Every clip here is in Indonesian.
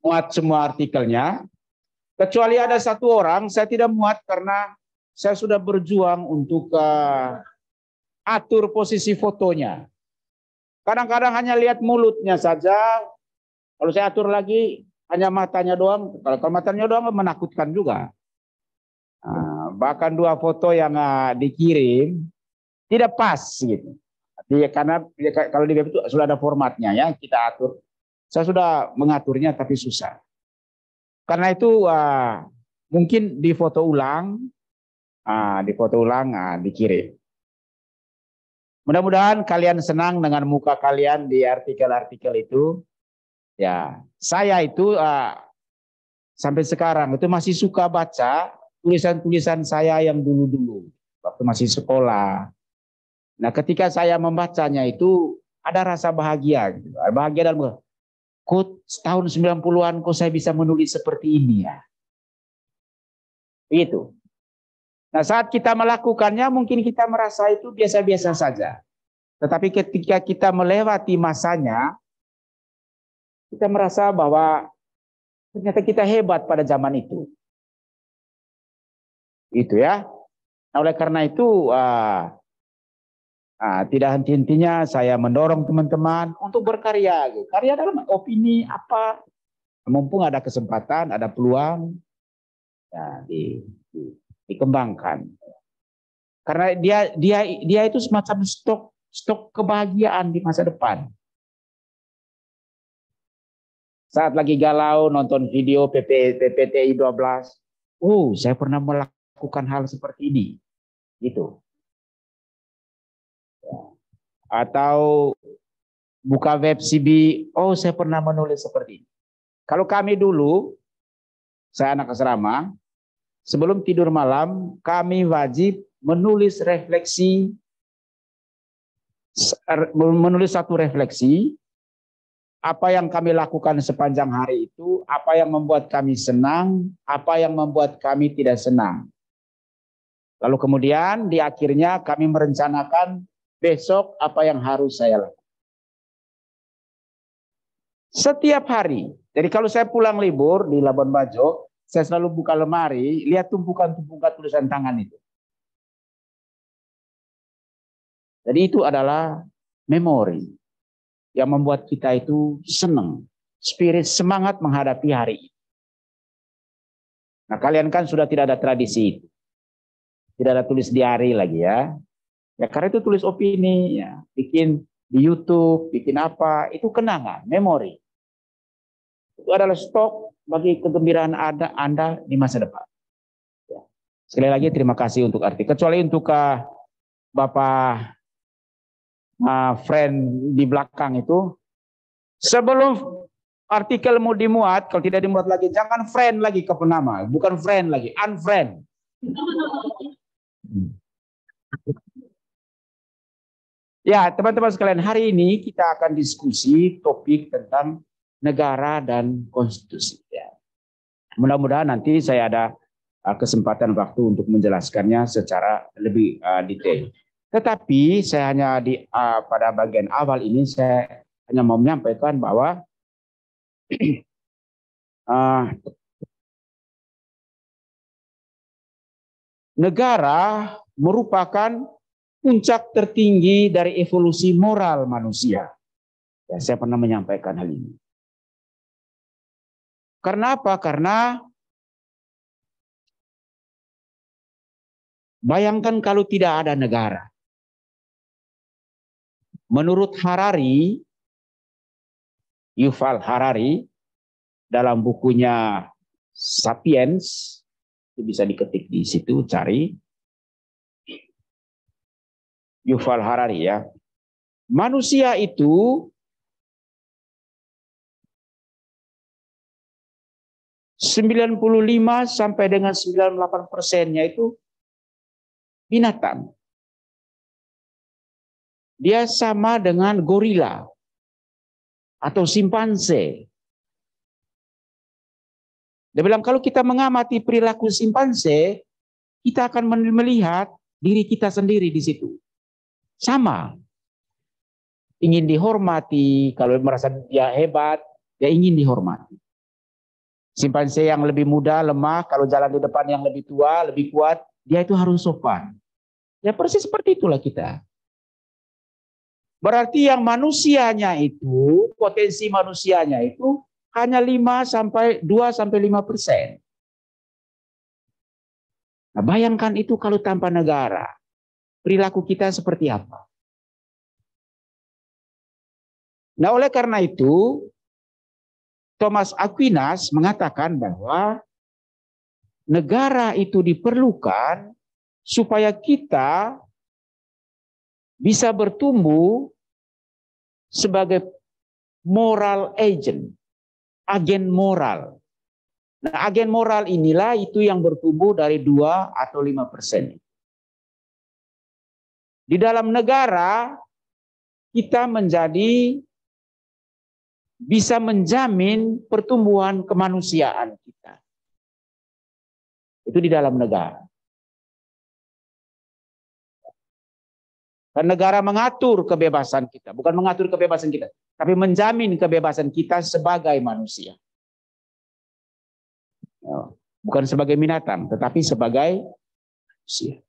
muat semua artikelnya. Kecuali ada satu orang saya tidak muat karena saya sudah berjuang untuk atur posisi fotonya. Kadang-kadang hanya lihat mulutnya saja. Kalau saya atur lagi hanya matanya doang. Kalau matanya doang menakutkan juga. Bahkan 2 foto yang dikirim tidak pas gitu. Karena kalau di web itu sudah ada formatnya ya, kita atur. Saya sudah mengaturnya tapi susah. Karena itu mungkin difoto ulang, dikirim. Mudah-mudahan kalian senang dengan muka kalian di artikel-artikel itu. Ya, saya itu sampai sekarang itu masih suka baca tulisan-tulisan saya yang dulu-dulu waktu masih sekolah. Nah, ketika saya membacanya itu ada rasa bahagia gitu. Bahagia dalam kok tahun 90-an kok saya bisa menulis seperti ini ya. Itu. Nah, saat kita melakukannya mungkin kita merasa itu biasa-biasa saja. Tetapi ketika kita melewati masanya, kita merasa bahwa ternyata kita hebat pada zaman itu. Itu ya. Nah, oleh karena itu tidak henti-hentinya saya mendorong teman-teman untuk berkarya. Karya dalam opini apa, mumpung ada kesempatan, ada peluang, ya, dikembangkan. Karena dia itu semacam stok kebahagiaan di masa depan. Saat lagi galau nonton video PPTI 12, saya pernah melakukan hal seperti ini, gitu. Atau buka web CB, saya pernah menulis seperti ini. Kalau kami dulu, saya anak asrama, sebelum tidur malam, kami wajib menulis satu refleksi, apa yang kami lakukan sepanjang hari itu, apa yang membuat kami senang, apa yang membuat kami tidak senang. Lalu kemudian di akhirnya kami merencanakan besok apa yang harus saya lakukan. Setiap hari. Jadi kalau saya pulang libur di Labuan Bajo, saya selalu buka lemari, lihat tumpukan-tumpukan tulisan tangan itu. Jadi itu adalah memori yang membuat kita itu senang, spirit semangat menghadapi hari ini. Nah, kalian kan sudah tidak ada tradisi itu. Tidak ada tulis diari lagi ya. Ya karena itu tulis opini, ya, bikin di YouTube, bikin apa, itu kenangan, memori. Itu adalah stok bagi kegembiraan Anda di masa depan. Ya. Sekali lagi terima kasih untuk artikel. Kecuali untuk Bapak friend di belakang itu, sebelum artikel mau dimuat, kalau tidak dimuat lagi, jangan friend lagi ke penama, bukan friend lagi, unfriend. Ya, teman-teman sekalian, hari ini kita akan diskusi topik tentang negara dan konstitusi. Ya. Mudah-mudahan nanti saya ada kesempatan waktu untuk menjelaskannya secara lebih detail. Tetapi saya hanya pada bagian awal ini saya hanya mau menyampaikan bahwa negara merupakan puncak tertinggi dari evolusi moral manusia. Ya, saya pernah menyampaikan hal ini. Karena apa? Karena bayangkan kalau tidak ada negara. Menurut Yuval Harari, dalam bukunya Sapiens, bisa diketik di situ, cari. Yuval Harari ya. Manusia itu 95 sampai dengan 98%-nya itu binatang. Dia sama dengan gorila atau simpanse. Dia bilang kalau kita mengamati perilaku simpanse, kita akan melihat diri kita sendiri di situ. Sama. Ingin dihormati, kalau merasa dia hebat, dia ingin dihormati. Simpanse yang lebih muda, lemah, kalau jalan di depan yang lebih tua, lebih kuat, dia itu harus sopan. Ya persis seperti itulah kita. Berarti yang manusianya itu, potensi manusianya itu hanya 2-5%. Nah, bayangkan itu kalau tanpa negara, perilaku kita seperti apa? Nah, oleh karena itu, Thomas Aquinas mengatakan bahwa negara itu diperlukan supaya kita bisa bertumbuh sebagai moral agent, agen moral. Nah, agen moral inilah itu yang bertumbuh dari 2 atau 5%. Di dalam negara, kita bisa menjamin pertumbuhan kemanusiaan kita. Itu di dalam negara. Dan negara mengatur kebebasan kita, bukan mengatur kebebasan kita, tapi menjamin kebebasan kita sebagai manusia. Bukan sebagai binatang, tetapi sebagai manusia.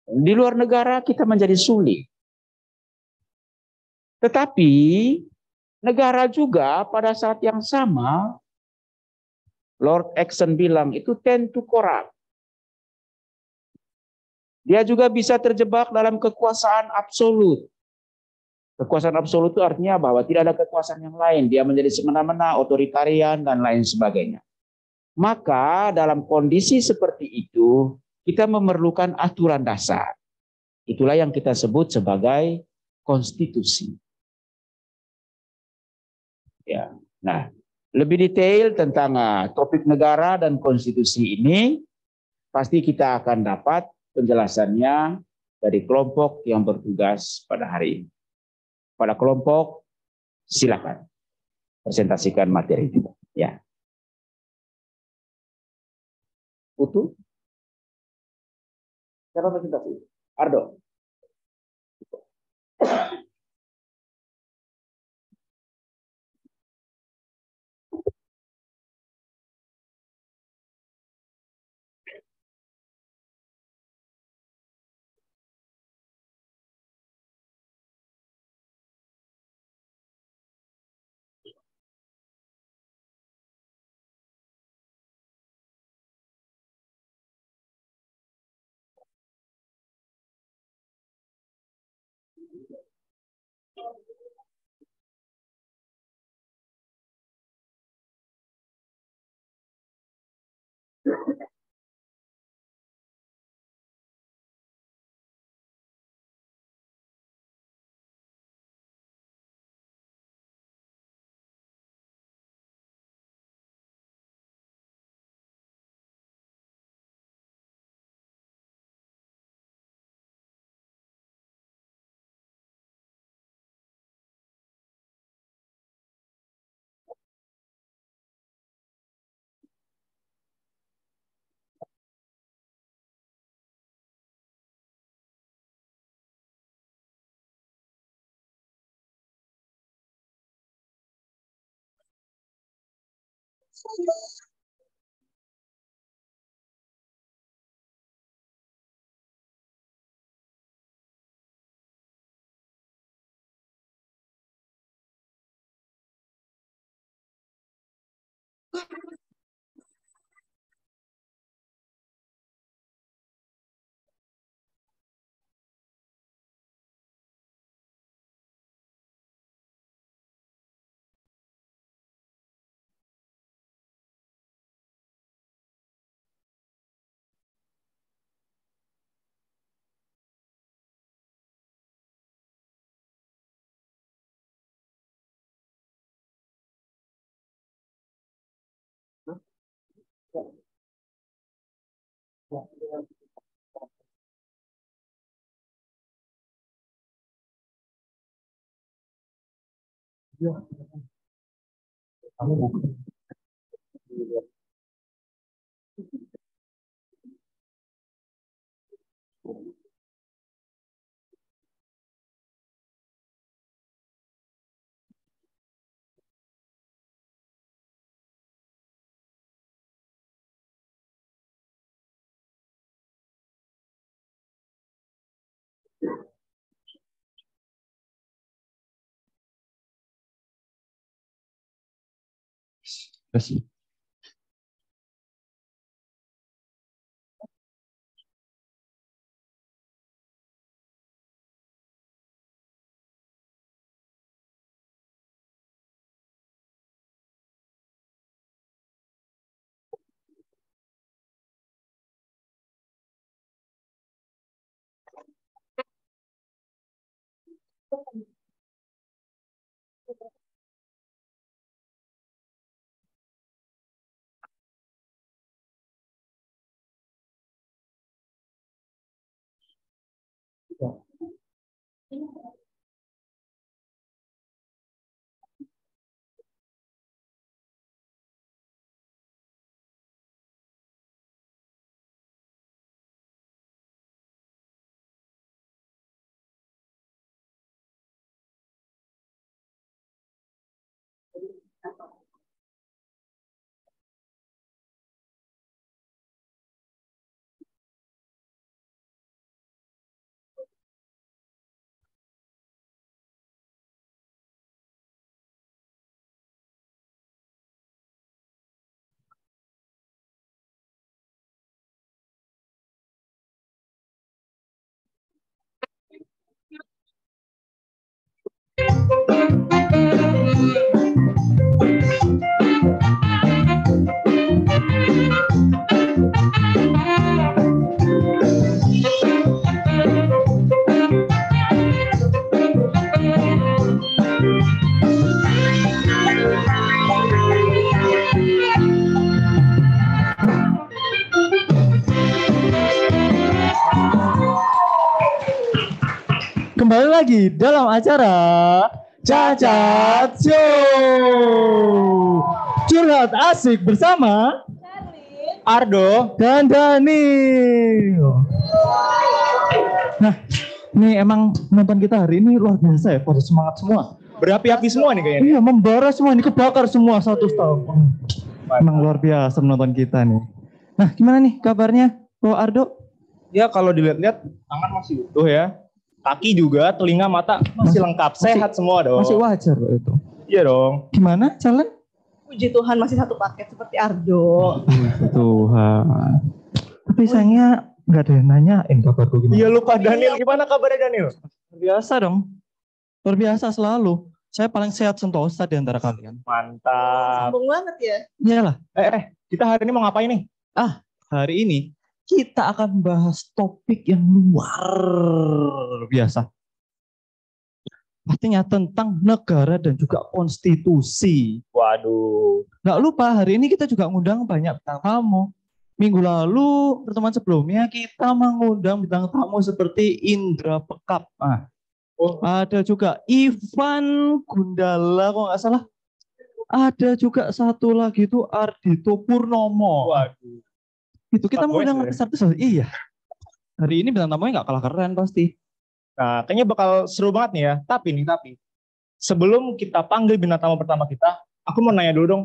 Di luar negara kita menjadi sulit. Tetapi negara juga pada saat yang sama, Lord Acton bilang itu tend to corrupt. Dia juga bisa terjebak dalam kekuasaan absolut. Kekuasaan absolut itu artinya bahwa tidak ada kekuasaan yang lain. Dia menjadi semena-mena, otoritarian, dan lain sebagainya. Maka dalam kondisi seperti itu, kita memerlukan aturan dasar. Itulah yang kita sebut sebagai konstitusi. Ya. Nah, lebih detail tentang topik negara dan konstitusi ini, pasti kita akan dapat penjelasannya dari kelompok yang bertugas pada hari ini. Pada kelompok, silakan presentasikan materi itu. Ya. Utuh? Siapa presentasi? Ardo. Terus. Kembali lagi dalam acara Cacat Show. Curhat asik bersama Ardo dan Dani. Nah, ini emang nonton kita hari ini luar biasa ya, pada semangat semua. Berapi-api semua nih kayaknya. Iya, membara semua, ini kebakar semua satu tahun. Emang luar biasa menonton kita nih. Nah, gimana nih kabarnya, Bro Ardo? Ya kalau dilihat-lihat tangan masih utuh ya. Kaki juga, telinga, mata masih lengkap, sehat semua dong. Masih wajar loh itu. Iya dong. Gimana, Calen? Puji Tuhan masih satu paket seperti Ardo. Tuhan. Tapi sayangnya nggak ada yang nanyain kabarku gimana. Iya lupa Daniel, gimana kabarnya Daniel? Luar biasa dong. Luar biasa selalu. Saya paling sehat sentosa di antara kalian. Mantap. Sambung banget ya. Iyalah. Kita hari ini mau ngapain nih? Hari ini kita akan bahas topik yang luar biasa. Pastinya tentang negara dan juga konstitusi. Waduh. Nggak lupa hari ini kita juga ngundang banyak bintang tamu. Minggu lalu pertemuan sebelumnya kita mengundang bintang tamu seperti Indra Pekap. Ada juga Ivan Gundala kalau nggak salah. Ada juga satu lagi itu Ardito Purnomo. Waduh. Itu kita mengundang ya? satu. Iya. Hari ini bintang tamunya nggak kalah keren pasti. Nah kayaknya bakal seru banget nih ya. Tapi sebelum kita panggil bintang tamu pertama kita, aku mau nanya dulu dong.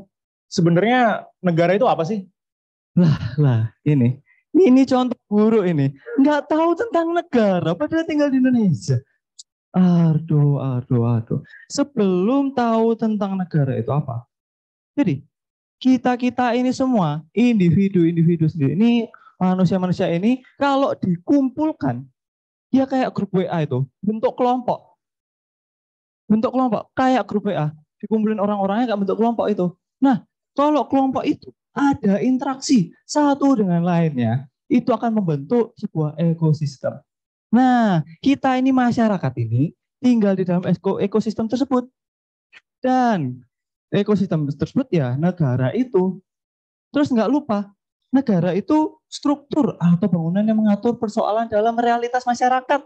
Sebenarnya negara itu apa sih? Lah, ini contoh buruk ini. Nggak tahu tentang negara, padahal tinggal di Indonesia. Aduh. Sebelum tahu tentang negara itu apa? Jadi, kita ini semua, individu sendiri, ini manusia-manusia ini, kalau dikumpulkan, ya kayak grup WA itu, bentuk kelompok. Bentuk kelompok, kayak grup WA. Dikumpulin orang-orangnya kayak bentuk kelompok itu. Nah, kalau kelompok itu ada interaksi satu dengan lainnya, itu akan membentuk sebuah ekosistem. Nah, kita ini masyarakat ini tinggal di dalam ekosistem tersebut. Dan ekosistem tersebut ya negara itu. Terus nggak lupa, negara itu struktur atau bangunan yang mengatur persoalan dalam realitas masyarakat.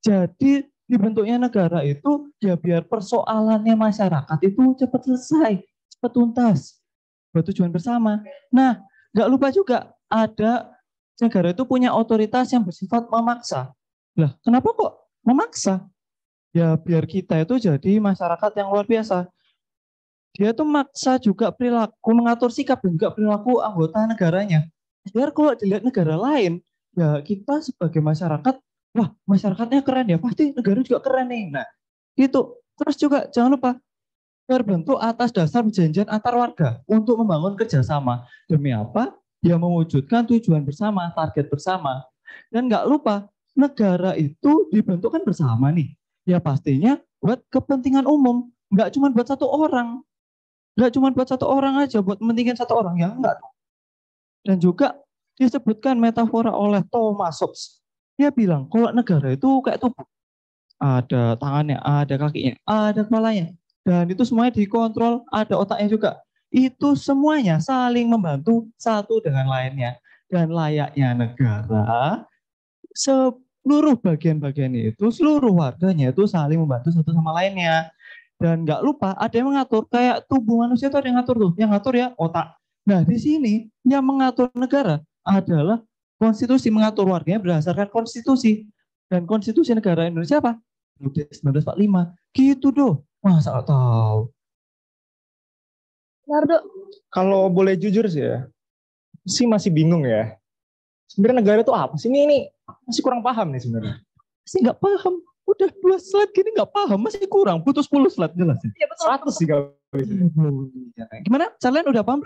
Jadi dibentuknya negara itu ya biar persoalannya masyarakat itu cepat selesai, cepat tuntas. Buat tujuan bersama. Nah, nggak lupa juga ada negara itu punya otoritas yang bersifat memaksa. Lah, kenapa kok memaksa? Ya biar kita itu jadi masyarakat yang luar biasa. Dia tuh maksa juga perilaku, mengatur sikap dan juga perilaku anggota negaranya. Biar kalau dilihat negara lain, ya kita sebagai masyarakat, wah masyarakatnya keren ya, pasti negara juga keren nih. Nah, gitu. Terus juga jangan lupa, terbentuk atas dasar perjanjian antar warga untuk membangun kerjasama. Demi apa? Ya mewujudkan tujuan bersama, target bersama. Dan nggak lupa, negara itu dibentuk kan bersama nih. Ya pastinya buat kepentingan umum. Nggak cuma buat satu orang. Nggak cuma buat satu orang aja, buat kepentingan satu orang. Ya enggak. Dan juga disebutkan metafora oleh Thomas Hobbes. Dia bilang, kalau negara itu kayak tubuh. Ada tangannya, ada kakinya, ada kepalanya. Dan itu semuanya dikontrol, ada otaknya juga. Itu semuanya saling membantu satu dengan lainnya. Dan layaknya negara, seluruh bagian-bagiannya itu, seluruh warganya itu saling membantu satu sama lainnya. Dan nggak lupa, ada yang mengatur, kayak tubuh manusia itu ada yang ngatur tuh. Yang ngatur ya otak. Nah di sini, yang mengatur negara adalah konstitusi, mengatur warganya berdasarkan konstitusi. Dan konstitusi negara Indonesia apa? 1945. Gitu doh. Masa nggak tahu? Nardo, Kalau boleh jujur sih masih bingung ya. Sebenarnya negara itu apa sih? Ini masih kurang paham nih sebenarnya. Masih nggak paham. Udah 2 slide gini nggak paham. Masih kurang. Butuh 10 slide jelasin. ya betul. 100 sih kalau bisa. Gimana? Kalian udah paham?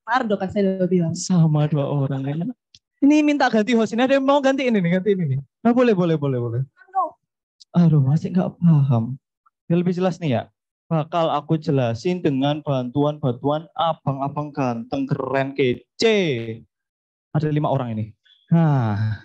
Nardo kan saya udah bilang. Sama 2 orang kayaknya. Ini minta ganti host ini. Ada yang mau ganti ini nih, ganti ini nih. Nah, boleh. Aduh, masih nggak paham. Ya, lebih jelas nih ya. Bakal aku jelasin dengan bantuan abang-abang ganteng, keren, kece. Ada 5 orang ini. Nah,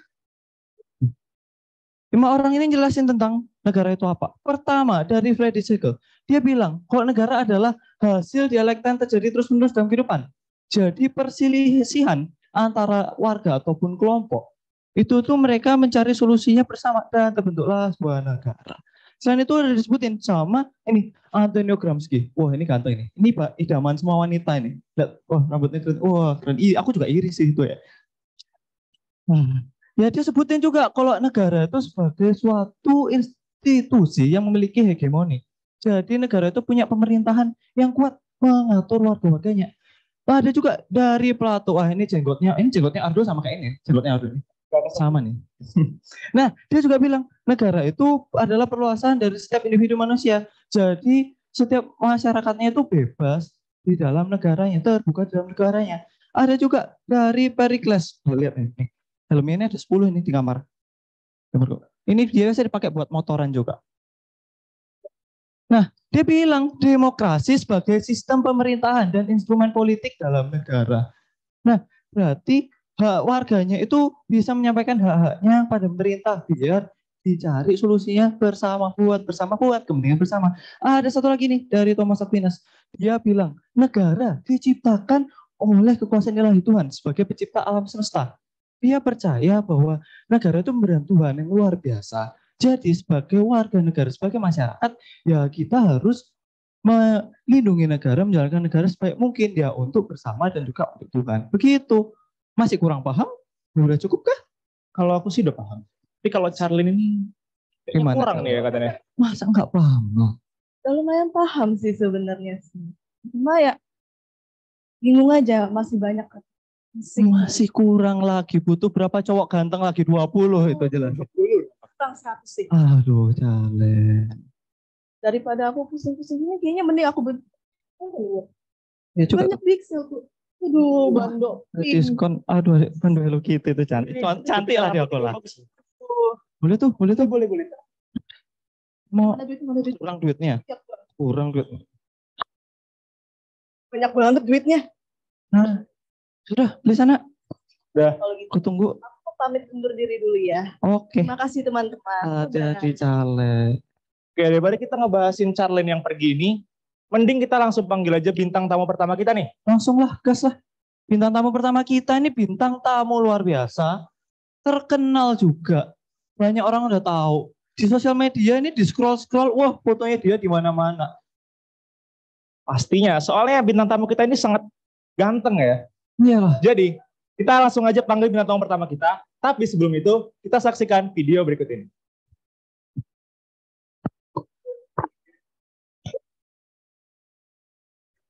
5 orang ini jelasin tentang negara itu apa. Pertama, dari Friedrich Hegel. Dia bilang, kalau negara adalah hasil dialektika yang terjadi terus-menerus dalam kehidupan. Jadi perselisihan antara warga ataupun kelompok, itu tuh mereka mencari solusinya bersama dan terbentuklah sebuah negara. Selain itu ada disebutin sama ini Antonio Gramsci. Wah ini ganteng ini. Ini Pak idaman semua wanita ini. Lihat, wah rambutnya keren. Wah keren. Aku juga iri sih itu ya. Ya dia sebutin juga kalau negara itu sebagai suatu institusi yang memiliki hegemoni. Jadi negara itu punya pemerintahan yang kuat mengatur warga-warganya. Ada juga dari Plato. Wah ini jenggotnya Ardo sama kayak ini. Jenggotnya Ardo ini. Sama nih. Nah, dia juga bilang negara itu adalah perluasan dari setiap individu manusia. Jadi setiap masyarakatnya itu bebas di dalam negaranya, terbuka di dalam negaranya. Ada juga dari Pericles. Lihat ini. Helmnya ini ada 10 ini di kamar. Ini biasa dipakai buat motoran juga. Nah, dia bilang demokrasi sebagai sistem pemerintahan dan instrumen politik dalam negara. Nah, berarti hak warganya itu bisa menyampaikan hak-haknya pada pemerintah biar dicari solusinya bersama buat kepentingan bersama. Ada satu lagi nih dari Thomas Aquinas. Dia bilang negara diciptakan oleh kekuasaan ilahi Tuhan sebagai pencipta alam semesta. Dia percaya bahwa negara itu memberikan Tuhan yang luar biasa. Jadi sebagai warga negara, sebagai masyarakat, ya kita harus melindungi negara, menjalankan negara sebaik mungkin ya untuk bersama dan juga untuk Tuhan. Begitu. Masih kurang paham? Udah cukup kah? Kalau aku sih udah paham. Tapi kalau Charlene ini Gimana kurang nih ya katanya. Masa nggak paham? Udah lumayan paham sih sebenarnya sih. Cuma ya bingung aja, masih banyak. Masih kurang lagi. Butuh berapa cowok ganteng lagi? 20 itu jelas. Kurang 100 sih. Aduh, Jalen. Daripada aku pusing-pusingnya, kayaknya mending aku Ya juga banyak pixel tuh. Aduh, Bando. diskon. Aduh, Bando Hello Kitty itu cantik. Cantik lah dia lah. Boleh tuh. Boleh. Mau Mana duit? kurang duitnya? Kurang duit. Banyak banget duitnya. Nah, sudah di sana. Kalau gitu, Aku tunggu. aku pamit undur diri dulu ya. Oke. Terima kasih teman-teman. Hati-hati Cale. Oke, daripada kita ngebahasin Charlene yang pergi ini, mending kita langsung panggil aja bintang tamu pertama kita nih. Langsung lah, gas lah. Bintang tamu pertama kita ini bintang tamu luar biasa. Terkenal juga. Banyak orang udah tahu. Di sosial media ini di scroll-scroll, wah fotonya dia di mana-mana. Pastinya, soalnya bintang tamu kita ini sangat ganteng ya. Iyalah. Jadi, kita langsung aja panggil bintang tamu pertama kita. Tapi sebelum itu, kita saksikan video berikut ini.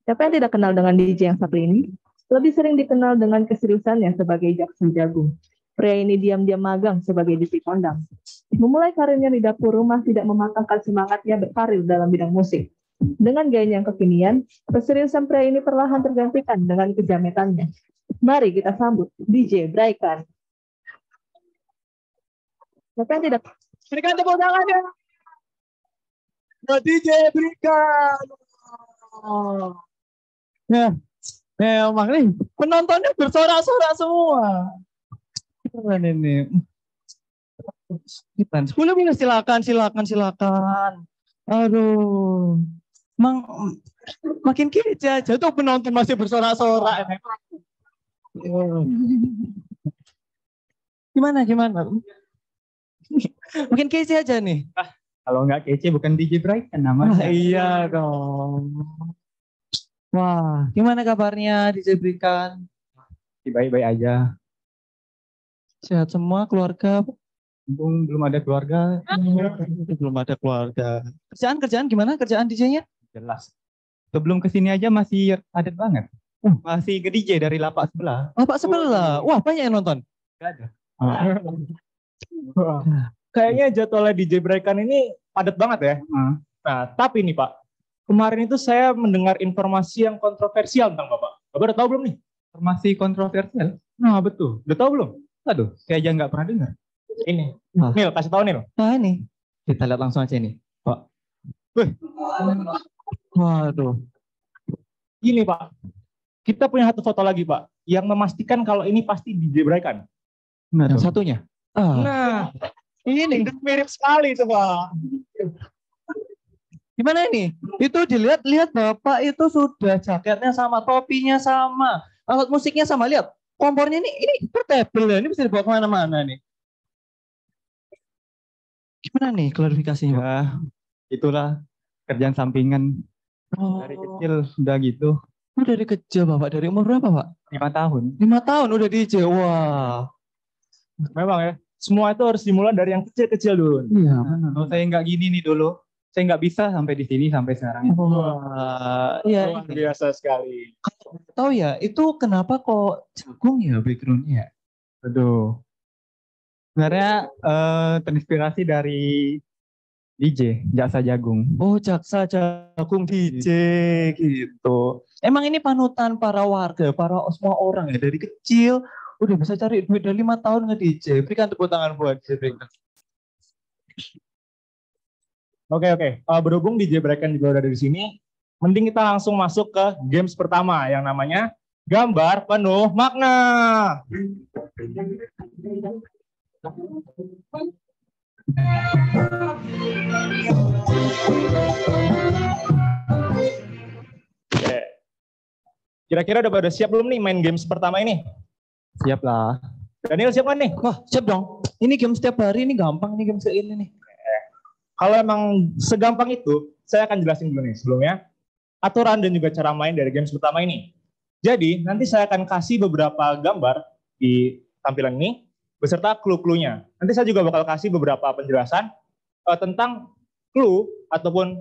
Siapa yang tidak kenal dengan DJ yang satu ini? Lebih sering dikenal dengan keseriusannya sebagai Jackson Jagung. Pria ini diam-diam magang sebagai DJ kondang. Memulai karirnya di dapur rumah tidak mematangkan semangatnya berkarir dalam bidang musik. Dengan gaya yang kekinian, keseriusan pria ini perlahan tergantikan dengan kejametannya. Mari kita sambut DJ Braikan. Siapa yang tidak? Berikan tepuk tangannya. DJ berikan. Nah, memang nih penontonnya bersorak-sorak semua. Keren ini. Boleh silakan. Aduh, makin kece aja tuh penonton masih bersorak-sorak. Gimana? Makin kece aja nih. Kalau nggak kece bukan DJ Brighton namanya. Iya dong. Wah, gimana kabarnya DJ Brikan? Baik-baik aja. Sehat semua keluarga? Untung belum ada keluarga. Belum ada keluarga. Kerjaan gimana? Kerjaan DJ-nya? Jelas. Sebelum kesini aja masih padat banget. Masih ke DJ dari lapak sebelah. Lapak sebelah. Wah, banyak yang nonton. Gak ada. Kayaknya jadwalnya DJ Braikan ini padat banget ya. Nah, tapi nih Pak, kemarin itu saya mendengar informasi yang kontroversial tentang Bapak. Bapak udah tahu belum nih? Informasi kontroversial. Nah, betul. Udah tahu belum? Aduh, saya aja nggak pernah dengar. Ini. Wah. Nil, kasih tahu Nil. Nah ini. Kita lihat langsung aja nih. Pak. Wih. Waduh. Gini Pak, kita punya satu foto lagi Pak, yang memastikan kalau ini pasti DJ Braikan. Yang satunya? Nah, ini mirip sekali itu Pak. Gimana ini? Itu dilihat Bapak itu sudah jaketnya sama, topinya sama, alat musiknya sama. Lihat, kompornya ini portable ya, ini bisa dibawa kemana-mana nih. Gimana nih klarifikasinya Pak? Ya, itulah kerjaan sampingan. Dari kecil udah gitu. Oh, dari kecil Bapak, dari umur berapa Pak? 5 tahun. 5 tahun udah DJ. Wah. Memang ya, semua itu harus dimulai dari yang kecil-kecil dulu. Iya. Kalau saya nggak gini nih dulu, saya nggak bisa sampai di sini sampai sekarang. Wah. Iya. Luar biasa sekali. Tahu ya, itu kenapa kok jagung ya backgroundnya? Aduh. Sebenarnya terinspirasi dari DJ, Jaksa Jagung. Oh, Jaksa Jagung DJ gitu. Emang ini panutan para warga, para semua orang ya dari kecil udah bisa cari duit dari 5 tahun nge-DJ. Berikan tepuk tangan buat DJ Braikan. Oke. Berhubung DJ Braikan juga udah di sini, mending kita langsung masuk ke games pertama yang namanya gambar penuh makna. Oke. Kira-kira udah pada siap belum nih main games pertama ini? Siap lah. Daniel siap kan nih? Wah, siap dong. Ini game setiap hari, ini gampang nih game ini nih. Kalau emang segampang itu, saya akan jelasin dulu nih sebelumnya aturan dan juga cara main dari games pertama ini. Jadi, nanti saya akan kasih beberapa gambar di tampilan ini beserta clue-cluenya. Nanti saya juga bakal kasih beberapa penjelasan tentang clue ataupun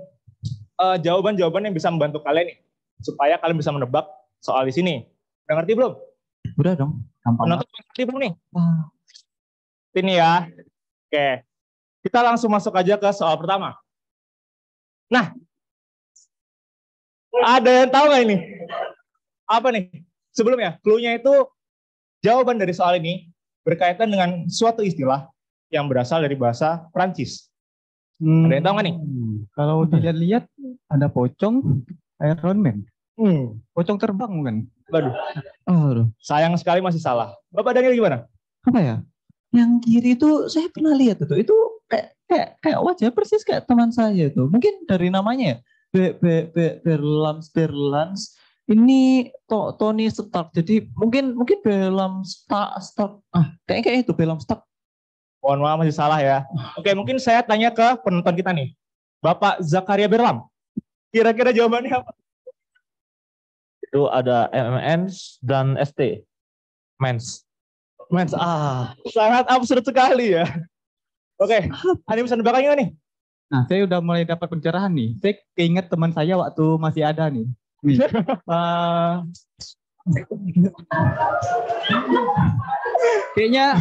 jawaban-jawaban yang bisa membantu kalian nih, supaya kalian bisa menebak soal di sini. Udah ngerti belum? Udah dong. Gampang. Penonton ngerti belum nih? Wah. Ini ya. Oke. Kita langsung masuk aja ke soal pertama. Nah, ada yang tahu nggak ini? Apa nih? Sebelumnya, clue-nya itu jawaban dari soal ini berkaitan dengan suatu istilah yang berasal dari bahasa Prancis. Ada yang tahu nggak nih? Kalau dilihat-lihat ada pocong, Iron Man. Pocong terbang bukan? Waduh, Aduh. sayang sekali masih salah. Bapak Daniel gimana? Apa ya? Yang kiri itu saya pernah lihat itu kayak wajah persis kayak teman saya itu. Mungkin dari namanya ya. Berlans. Ini Tony Stark. Jadi mungkin Belam Stark. Kayaknya itu Belam Stark. Mohon maaf masih salah ya. Oke, mungkin saya tanya ke penonton kita nih. Bapak Zakaria Berlam. Kira-kira jawabannya apa? Itu ada MMN dan ST. Mens. Sangat absurd sekali ya. Oke, ada yang bisa nebak nggak nih? Nah, saya udah mulai dapat pencerahan nih. Saya keinget teman saya waktu masih ada nih. Kayaknya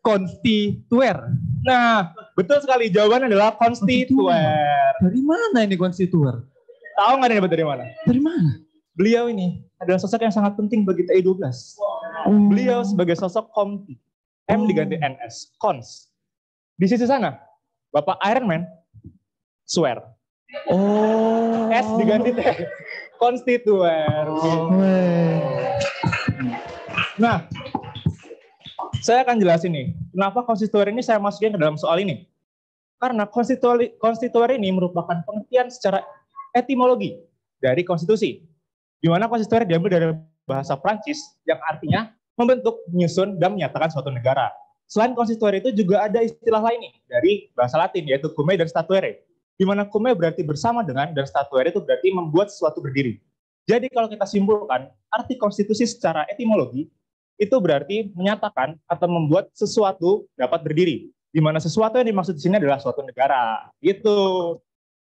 konstituer. Nah, Betul sekali, jawabannya adalah konstituer. Dari mana ini konstituer? Tahu nggak nih dari mana? Dari mana? Beliau ini adalah sosok yang sangat penting bagi TI 12. Beliau sebagai sosok komti. M diganti NS, cons. Di sisi sana, Bapak Iron Man, swear. Oh. S diganti T, konstituer. Nah, saya akan jelasin nih, kenapa konstituer ini saya masukin ke dalam soal ini. Karena konstituer ini merupakan pengertian secara etimologi dari konstitusi. Di mana konstituer diambil dari bahasa Prancis yang artinya membentuk, menyusun, dan menyatakan suatu negara. Selain konstituer itu juga ada istilah lain nih dari bahasa Latin, yaitu cume dan statuere. Di mana cume berarti bersama dengan, dan statuere itu berarti membuat sesuatu berdiri. Jadi kalau kita simpulkan, arti konstitusi secara etimologi, itu berarti menyatakan atau membuat sesuatu dapat berdiri. Di mana sesuatu yang dimaksud di sini adalah suatu negara. Gitu.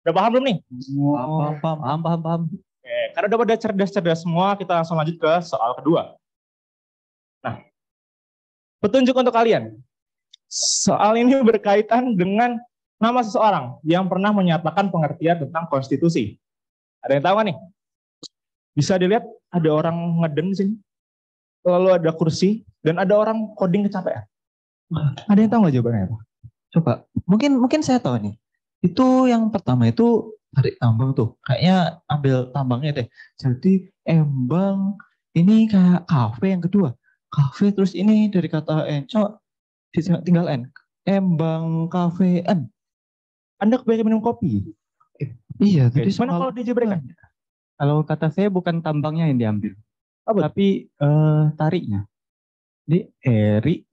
Udah paham belum nih? Paham. Oke, karena udah pada cerdas-cerdas semua, kita langsung lanjut ke soal kedua. Nah, petunjuk untuk kalian. Soal ini berkaitan dengan nama seseorang yang pernah menyatakan pengertian tentang konstitusi. Ada yang tahu nggak nih? Bisa dilihat ada orang ngeden di sini. Lalu ada kursi dan ada orang coding kecapean. Ada yang tahu nggak jawabannya apa? Coba, mungkin saya tahu nih. Itu yang pertama itu tarik tambang tuh. Kayaknya ambil tambangnya deh. Jadi embang ini kayak kafe yang kedua. Kafe terus ini dari kata encok tinggal n. Embang kafe n. Anda kebanyakan minum kopi. Iya, Oke, jadi mana kalau dijebrekan? Kalau kata saya bukan tambangnya yang diambil, Apa? tapi tariknya. Di Erik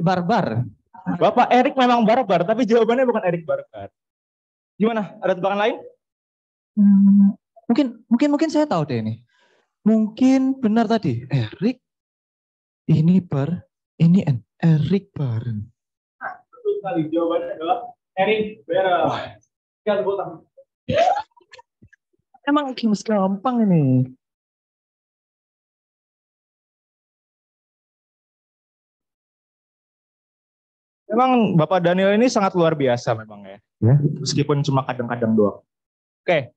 Barbar. Bapak Erik memang barbar, tapi jawabannya bukan Erik barbar. Gimana? Ada tebakan lain? Mungkin saya tahu deh ini. Mungkin benar tadi. Erik ini bar, ini n. Erik Baren. Betul sekali. Jawabannya adalah Erik Baren. Tinggal tepuk tangan. Emang games gampang ini. Memang Bapak Daniel ini sangat luar biasa memang ya. Meskipun cuma kadang-kadang doang. Oke.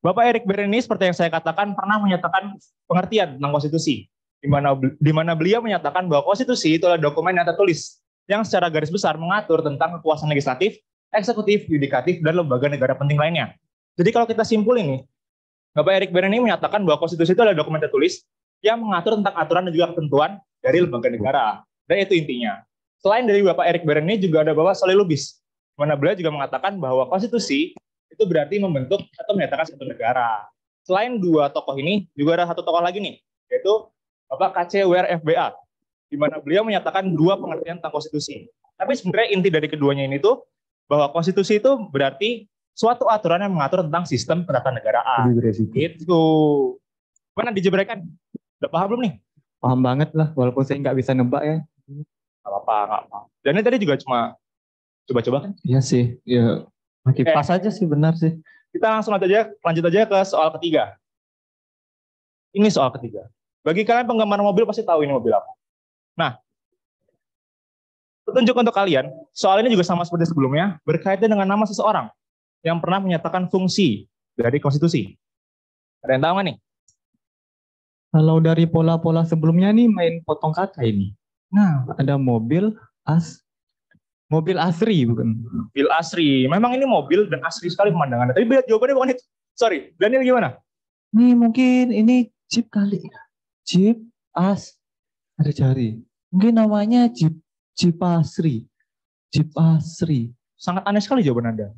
Bapak Erik Baren ini seperti yang saya katakan pernah menyatakan pengertian tentang konstitusi. Di mana beliau menyatakan bahwa konstitusi itu adalah dokumen yang tertulis yang secara garis besar mengatur tentang kekuasaan legislatif, eksekutif, yudikatif, dan lembaga negara penting lainnya. Jadi kalau kita simpul ini, Bapak Erik Baren ini menyatakan bahwa konstitusi itu adalah dokumen tertulis yang mengatur tentang aturan dan juga ketentuan dari lembaga negara. Dan itu intinya. Selain dari Bapak Erik Baren ini juga ada Bapak Soleh Lubis, di mana beliau juga mengatakan bahwa konstitusi itu berarti membentuk atau menyatakan satu negara. Selain dua tokoh ini, juga ada satu tokoh lagi nih, yaitu Bapak KC WR FBA, di mana beliau menyatakan dua pengertian tentang konstitusi. Tapi sebenarnya inti dari keduanya ini tuh, bahwa konstitusi itu berarti suatu aturan yang mengatur tentang sistem ketatanegaraan. Gitu. Mana dijebrekan? Udah paham belum nih? Paham banget lah, walaupun saya nggak bisa nebak ya. Nggak apa-apa. Dan ini tadi juga cuma coba-coba kan? Iya sih, ya masih pas aja sih, benar sih. Kita langsung lanjut aja ke soal ketiga. Ini soal ketiga. Bagi kalian penggemar mobil pasti tahu ini mobil apa. Nah, petunjuk untuk kalian, soal ini juga sama seperti sebelumnya, berkaitan dengan nama seseorang yang pernah menyatakan fungsi dari konstitusi. Ada yang tahu nggak nih? Kalau dari pola-pola sebelumnya nih main potong kata ini. Nah, ada mobil asri bukan? Mobil asri. Memang ini mobil dan asri sekali pemandangannya. Tapi jawabannya bukan itu. Sorry, Daniel gimana? Nih mungkin ini Jeep kali. Jeep ada jari. Mungkin namanya Jeep Asri. Jeep Asri. Sangat aneh sekali jawaban Anda.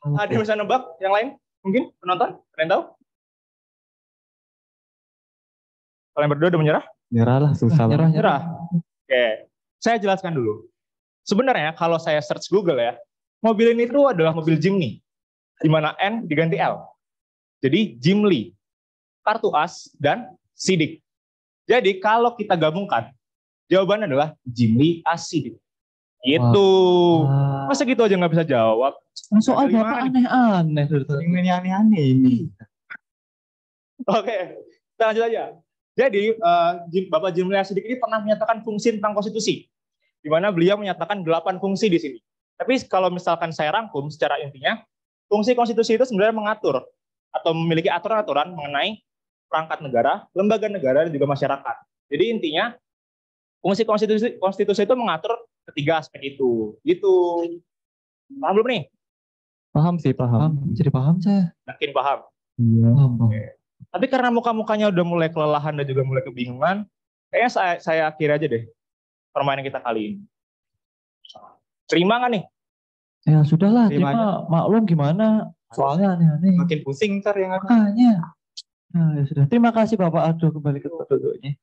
Ada yang bisa nebak? Yang lain? Mungkin penonton? Kalian tahu? Kalian berdua udah menyerah? Nyerah lah, susah banget. Nyerah. Oke, saya jelaskan dulu. Sebenarnya kalau saya search Google ya, mobil ini itu adalah mobil Jimny, di mana N diganti L. Jadi Jimly, kartu as, dan Sidik. Jadi kalau kita gabungkan, jawabannya adalah Jimly as Sidik. Gitu. Masa gitu aja nggak bisa jawab? Soal Bapak aneh-aneh. Ini aneh-aneh ini. Oke, kita lanjut aja. Jadi Bapak Jimly as Sidik ini pernah menyatakan fungsi tentang konstitusi. di mana beliau menyatakan 8 fungsi di sini. Tapi kalau misalkan saya rangkum secara intinya, fungsi konstitusi itu sebenarnya mengatur atau memiliki aturan-aturan mengenai perangkat negara, lembaga negara, dan juga masyarakat. Jadi intinya, fungsi konstitusi itu mengatur ketiga aspek itu. Gitu. Paham belum nih? Paham sih, paham. Jadi paham saya. Yakin paham? Iya. Paham. Tapi karena muka-mukanya udah mulai kelelahan dan juga mulai kebingungan, kayaknya saya akhiri aja deh permainan kita kali ini. Terima nggak nih? Ya sudahlah, Terima maklum gimana. Soalnya aneh-aneh. Makin pusing ntar yang ada. Makanya. Nah, ya sudah. Terima kasih Bapak Ardo kembali ke duduknya.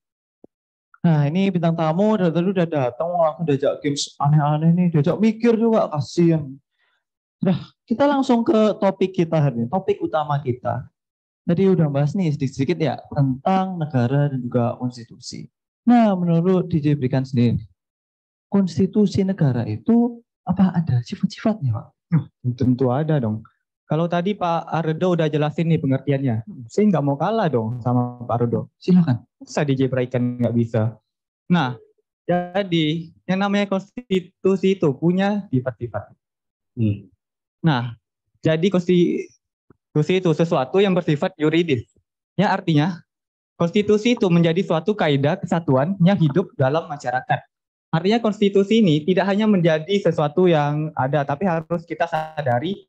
Nah, ini bintang tamu dari tadi udah datang langsung diajak games aneh-aneh nih, diajak mikir juga, kasihan. Nah, kita langsung ke topik kita hari ini, topik utama kita. Tadi udah bahas nih sedikit-sedikit ya tentang negara dan juga konstitusi. Nah, menurut DJ Brikan sendiri, konstitusi negara itu apa ada sifat-sifatnya, Pak? Tentu ada dong. Kalau tadi Pak Ardo udah jelasin nih pengertiannya, saya nggak mau kalah dong sama Pak Ardo. Silakan. Masa DJ Braikan nggak bisa? Nah, jadi yang namanya konstitusi itu punya sifat-sifat. Nah, jadi konstitusi itu sesuatu yang bersifat yuridis. Ya artinya, konstitusi itu menjadi suatu kaidah kesatuan yang hidup dalam masyarakat. Artinya konstitusi ini tidak hanya menjadi sesuatu yang ada, tapi harus kita sadari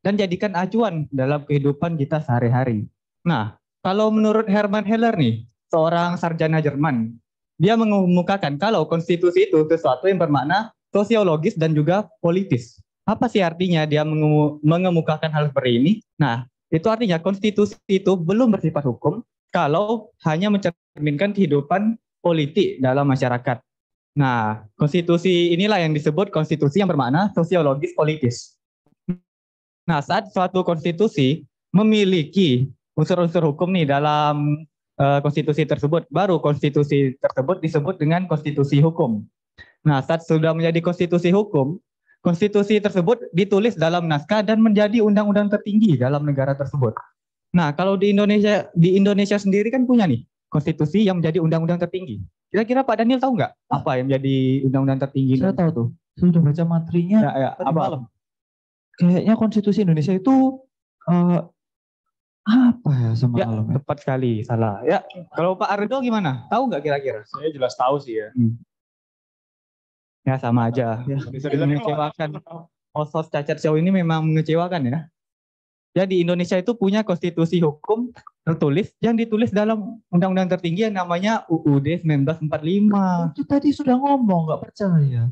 dan jadikan acuan dalam kehidupan kita sehari-hari. Nah, kalau menurut Hermann Heller nih, seorang sarjana Jerman, dia mengemukakan kalau konstitusi itu sesuatu yang bermakna sosiologis dan juga politis. Apa sih artinya dia mengemukakan hal seperti ini? Nah, itu artinya konstitusi itu belum bersifat hukum kalau hanya mencerminkan kehidupan politik dalam masyarakat. Nah, konstitusi inilah yang disebut konstitusi yang bermakna sosiologis politis. Nah, saat suatu konstitusi memiliki unsur-unsur hukum nih dalam konstitusi tersebut, baru konstitusi tersebut disebut dengan konstitusi hukum. Nah, saat sudah menjadi konstitusi hukum, konstitusi tersebut ditulis dalam naskah dan menjadi undang-undang tertinggi dalam negara tersebut. Nah, kalau di Indonesia sendiri kan punya nih konstitusi yang menjadi undang-undang tertinggi. Kira-kira Pak Daniel tahu nggak apa yang menjadi undang-undang tertinggi? Saya tahu tuh. Saya sudah baca materinya tadi malam. Kayaknya konstitusi Indonesia itu apa ya semalam? Ya, tepat sekali, salah. Ya, kalau Pak Ardo gimana? Tahu nggak kira-kira? Saya jelas tahu sih ya. Ya sama aja. Ya, mengecewakan. Host cacat show ini memang mengecewakan ya. Ya di Indonesia itu punya konstitusi hukum tertulis yang ditulis dalam undang-undang tertinggi yang namanya UUD 1945. Itu tadi sudah ngomong, nggak percaya.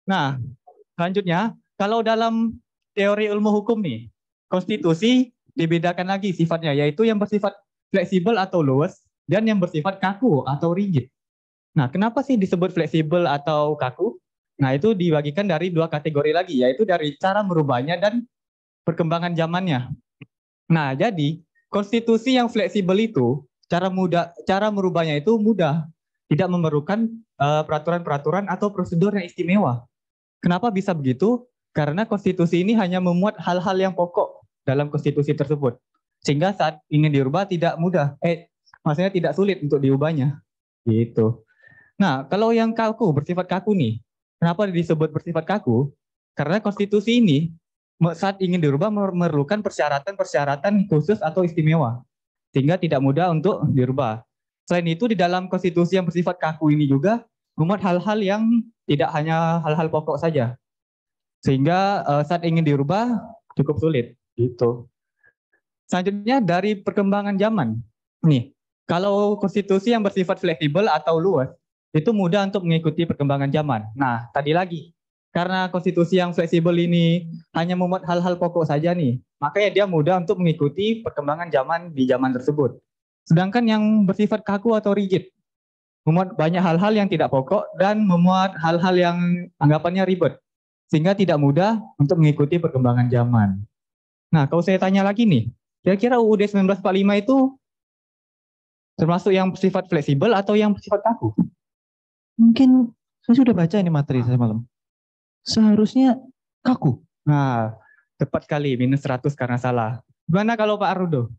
Nah, selanjutnya kalau dalam teori ilmu hukum nih, konstitusi dibedakan lagi sifatnya, yaitu yang bersifat fleksibel atau luas dan yang bersifat kaku atau rigid. Nah, kenapa sih disebut fleksibel atau kaku? Nah, itu dibagikan dari dua kategori lagi, yaitu dari cara merubahnya dan perkembangan zamannya. Nah, jadi konstitusi yang fleksibel itu cara merubahnya itu mudah, tidak memerlukan peraturan-peraturan atau prosedur yang istimewa. Kenapa bisa begitu? Karena konstitusi ini hanya memuat hal-hal yang pokok dalam konstitusi tersebut, sehingga saat ingin dirubah tidak mudah, maksudnya tidak sulit untuk diubahnya. Gitu. Nah, kalau yang kaku, bersifat kaku nih, kenapa disebut bersifat kaku? Karena konstitusi ini saat ingin dirubah memerlukan persyaratan-persyaratan khusus atau istimewa, sehingga tidak mudah untuk dirubah. Selain itu, di dalam konstitusi yang bersifat kaku ini juga memuat hal-hal yang tidak hanya hal-hal pokok saja, sehingga saat ingin dirubah cukup sulit. Gitu. Selanjutnya dari perkembangan zaman. Nih, kalau konstitusi yang bersifat fleksibel atau luas, itu mudah untuk mengikuti perkembangan zaman. Nah, tadi lagi, karena konstitusi yang fleksibel ini hanya memuat hal-hal pokok saja nih, makanya dia mudah untuk mengikuti perkembangan zaman di zaman tersebut. Sedangkan yang bersifat kaku atau rigid, memuat banyak hal-hal yang tidak pokok dan memuat hal-hal yang anggapannya ribet, sehingga tidak mudah untuk mengikuti perkembangan zaman. Nah, kalau saya tanya lagi nih, kira-kira UUD 1945 itu termasuk yang bersifat fleksibel atau yang bersifat kaku? Mungkin saya sudah baca ini materi saya malam. Seharusnya kaku. Nah, tepat sekali, minus 100 karena salah. Gimana kalau Pak Ardo?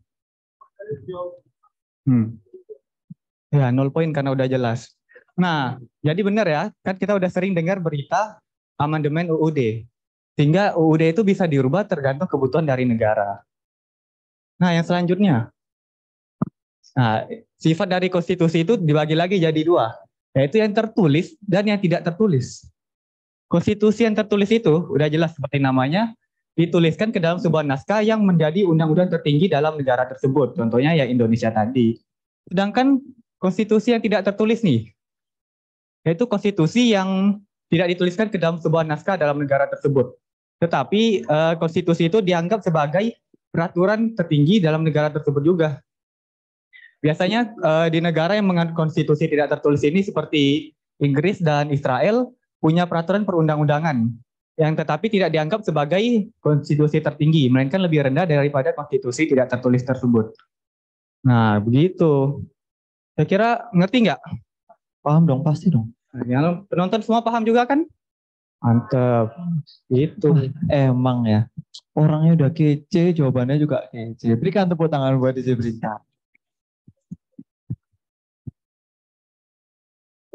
Ya, 0 poin karena udah jelas. Nah, jadi benar ya, kan kita udah sering dengar berita amandemen UUD. Sehingga UUD itu bisa dirubah tergantung kebutuhan dari negara. Nah, yang selanjutnya. Nah, sifat dari konstitusi itu dibagi lagi jadi dua, yaitu yang tertulis dan yang tidak tertulis. Konstitusi yang tertulis itu udah jelas seperti namanya, dituliskan ke dalam sebuah naskah yang menjadi undang-undang tertinggi dalam negara tersebut. Contohnya ya Indonesia tadi. Sedangkan konstitusi yang tidak tertulis nih, yaitu konstitusi yang tidak dituliskan ke dalam sebuah naskah dalam negara tersebut. Tetapi konstitusi itu dianggap sebagai peraturan tertinggi dalam negara tersebut juga. Biasanya di negara yang menganut konstitusi tidak tertulis ini seperti Inggris dan Israel punya peraturan perundang-undangan yang tetapi tidak dianggap sebagai konstitusi tertinggi, melainkan lebih rendah daripada konstitusi tidak tertulis tersebut. Nah, begitu. Saya kira ngerti nggak? Paham dong, pasti dong. Yang penonton semua paham juga kan? Mantap. Gitu. Emang ya. Orangnya udah kece, jawabannya juga kece. Berikan tepuk tangan buat DJ Berita.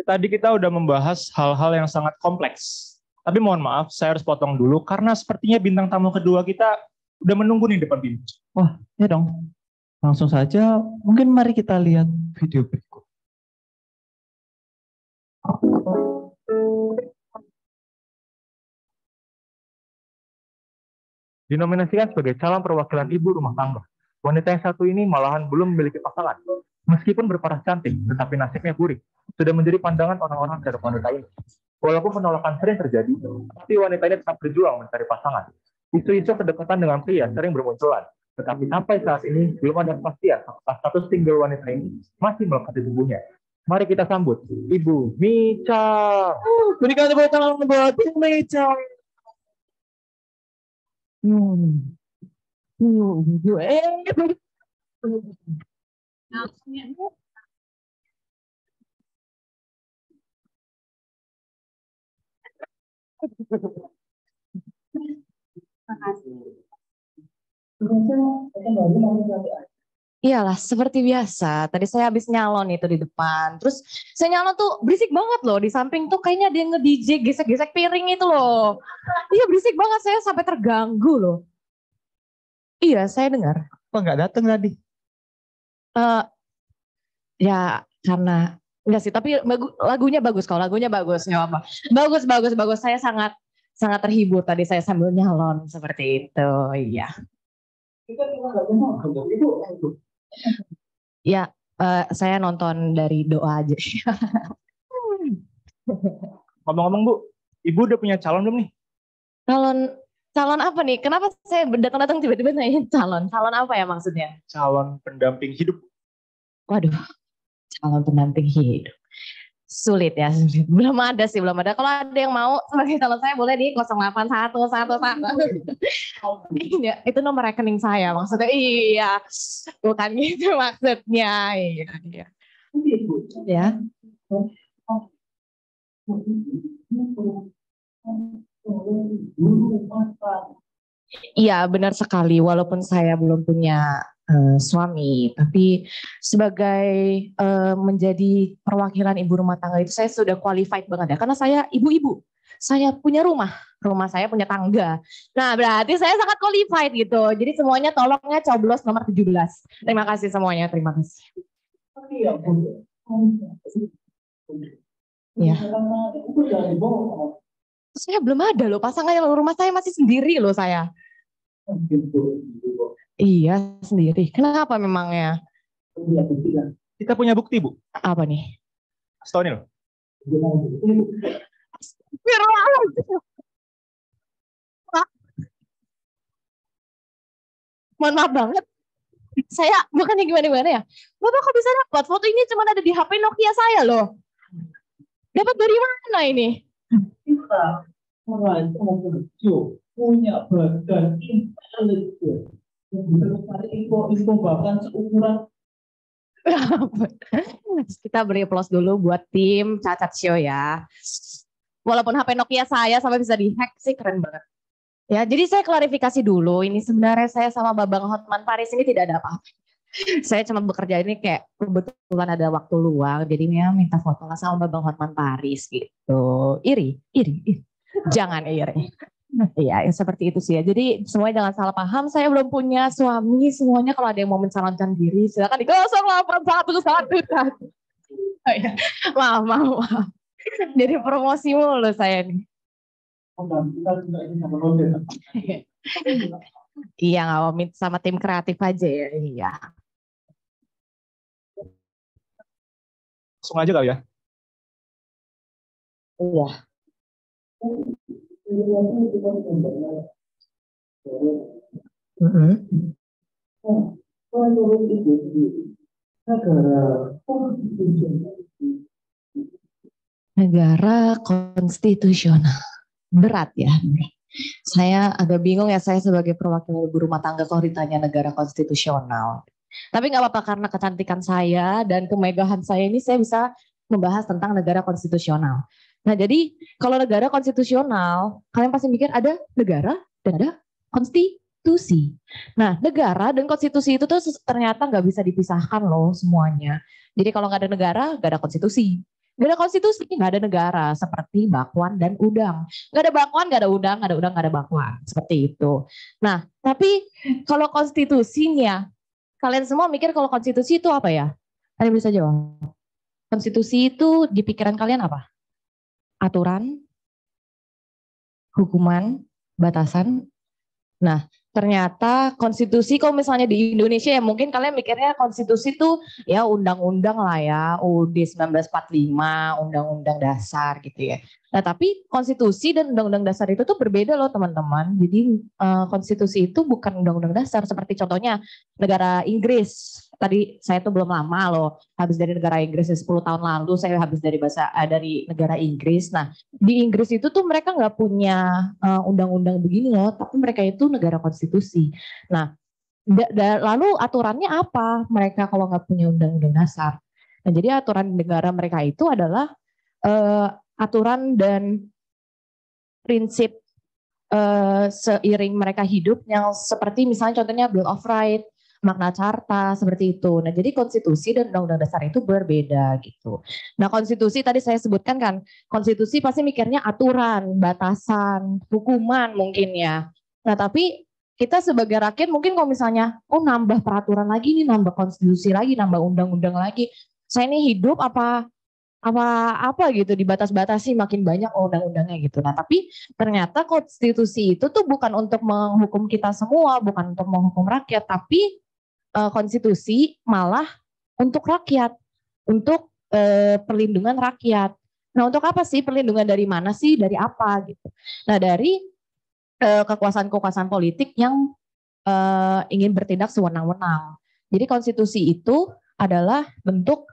Tadi kita udah membahas hal-hal yang sangat kompleks. Tapi mohon maaf, saya harus potong dulu karena sepertinya bintang tamu kedua kita udah menunggu nih depan pintu. Wah, ya dong. Langsung saja, mungkin mari kita lihat video berikut. Dinominasikan sebagai calon perwakilan ibu rumah tangga. Wanita yang satu ini malahan belum memiliki pasangan. Meskipun berparas cantik, tetapi nasibnya buruk. Sudah menjadi pandangan orang-orang terhadap wanita ini. Walaupun penolakan sering terjadi, tapi wanita ini tetap berjuang mencari pasangan. Isu-isu kedekatan dengan pria sering bermunculan. Tetapi sampai saat ini belum ada kepastian apakah status single wanita ini masih melekat di tubuhnya. Mari kita sambut Ibu Mica. Berikan tepuk tangan buat Ibu Mica. Iyalah, seperti biasa. Tadi saya habis nyalon itu di depan. Terus saya nyalon tuh berisik banget loh. Di samping tuh kayaknya ada yang nge-DJ gesek-gesek piring itu loh. Iya berisik banget, saya sampai terganggu loh. Iya, saya dengar. Kok nggak datang tadi? Ya karena enggak sih, tapi lagunya bagus kok, lagunya bagus, nggak apa. Bagus, bagus, bagus. Saya sangat sangat terhibur tadi saya sambil nyalon seperti itu. Iya. Ya, saya nonton dari doa aja. Ngomong-ngomong Bu, Ibu udah punya calon belum nih? Calon apa nih? Kenapa saya datang-datang tiba-tiba nanya calon? Calon apa ya maksudnya? Calon pendamping hidup. Waduh, calon pendamping hidup. Sulit ya, sulit. Belum ada sih, belum ada. Kalau ada yang mau sebagai calon saya boleh di 08111. Iya, itu nomor rekening saya maksudnya. Iya, bukan gitu maksudnya. Iya, iya. Ya. Iya, benar sekali. Walaupun saya belum punya suami, tapi sebagai menjadi perwakilan ibu rumah tangga itu saya sudah qualified banget ya, karena saya ibu-ibu, saya punya rumah saya punya tangga. Nah berarti saya sangat qualified gitu. Jadi semuanya tolongnya coblos nomor 17. Terima kasih semuanya, terima kasih. Ya. Saya belum ada loh pasangannya, rumah saya masih sendiri loh saya. Iya sendiri. Kenapa memangnya? Kita punya bukti Bu. Apa nih? Setahun ini loh. Mohon maaf banget. Saya bukannya gimana-gimana ya. Bapak kok bisa dapat? Foto ini cuma ada di HP Nokia saya loh. Dapat dari mana ini? Kita orang punya badan intelijen. Info bahkan seukuran. Kita beri aplaus dulu buat tim Cacat Show ya. Walaupun HP Nokia saya sampai bisa dihack sih keren banget. Ya, jadi saya klarifikasi dulu. Ini sebenarnya saya sama Babang Hotman Paris ini tidak ada apa-apa. Saya cuma bekerja ini kayak kebetulan ada waktu luang, jadinya minta foto lah sama Bang Hotman Paris gitu. Iri. Jangan iri. Iya, yang seperti itu sih ya. Jadi semuanya jangan salah paham. Saya belum punya suami. Semuanya kalau ada yang mau mencalonkan diri, silakan di 0811. Oh, ya. Maaf. Jadi promosi mulu saya nih. Kita juga ini sama konten. Iya, nggak mau minta sama tim kreatif aja ya. Iya. Langsung aja kali ya. Iya. Menurut Ibu sendiri, Negara konstitusional. Berat ya. Saya agak bingung ya, saya sebagai perwakilan ibu rumah tangga kalau ditanya negara konstitusional. Tapi nggak apa-apa, karena kecantikan saya dan kemegahan saya ini saya bisa membahas tentang negara konstitusional. Nah jadi kalau negara konstitusional, kalian pasti mikir ada negara dan ada konstitusi. Nah negara dan konstitusi itu tuh ternyata nggak bisa dipisahkan loh semuanya. Jadi kalau nggak ada negara, nggak ada konstitusi. Nggak ada konstitusi, nggak ada negara, seperti bakwan dan udang. Nggak ada bakwan, nggak ada udang, nggak ada udang, nggak ada bakwan. Seperti itu. Nah, tapi kalau konstitusinya, kalian semua mikir kalau konstitusi itu apa ya? Kalian bisa jawab. Konstitusi itu di pikiran kalian apa? Aturan, hukuman, batasan. Nah, ternyata konstitusi kalau misalnya di Indonesia ya mungkin kalian mikirnya konstitusi itu ya undang-undang lah ya, UUD 1945, undang-undang dasar gitu ya. Nah, tapi konstitusi dan undang-undang dasar itu tuh berbeda loh teman-teman. Jadi konstitusi itu bukan undang-undang dasar, seperti contohnya negara Inggris. Tadi saya tuh belum lama loh habis dari negara Inggris, 10 tahun lalu saya habis dari dari negara Inggris. Nah, di Inggris itu tuh mereka nggak punya undang-undang begini loh, tapi mereka itu negara konstitusi. Nah, lalu aturannya apa mereka kalau nggak punya undang-undang dasar? Nah, jadi aturan negara mereka itu adalah aturan dan prinsip seiring mereka hidup yang seperti misalnya contohnya Bill of Rights, Magna Carta, seperti itu. Nah, jadi konstitusi dan undang-undang dasar itu berbeda gitu. Nah, konstitusi tadi saya sebutkan kan, konstitusi pasti mikirnya aturan, batasan, hukuman mungkin ya. Nah, tapi kita sebagai rakyat mungkin kalau misalnya, oh nambah peraturan lagi nih, nambah konstitusi lagi, nambah undang-undang lagi. Saya ini hidup apa gitu dibatas-batasi makin banyak undang-undangnya gitu. Nah, tapi ternyata konstitusi itu tuh bukan untuk menghukum kita semua, bukan untuk menghukum rakyat, tapi konstitusi malah untuk rakyat, untuk perlindungan rakyat. Nah, untuk apa sih perlindungan, dari mana sih, dari apa gitu. Nah, dari kekuasaan-kekuasaan politik yang ingin bertindak sewenang-wenang. Jadi konstitusi itu adalah bentuk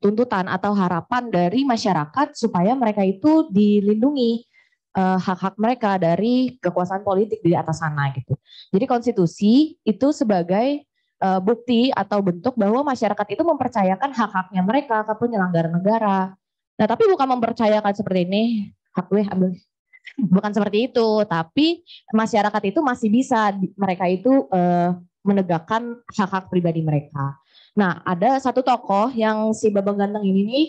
tuntutan atau harapan dari masyarakat supaya mereka itu dilindungi hak-hak mereka dari kekuasaan politik di atas sana gitu. Jadi konstitusi itu sebagai bukti atau bentuk bahwa masyarakat itu mempercayakan hak-haknya mereka ke penyelenggara negara. Nah, tapi bukan mempercayakan seperti ini, hak gue ambil. Bukan seperti itu, tapi masyarakat itu masih bisa mereka itu menegakkan hak-hak pribadi mereka. Nah, ada satu tokoh yang si Babang Ganteng ini nih.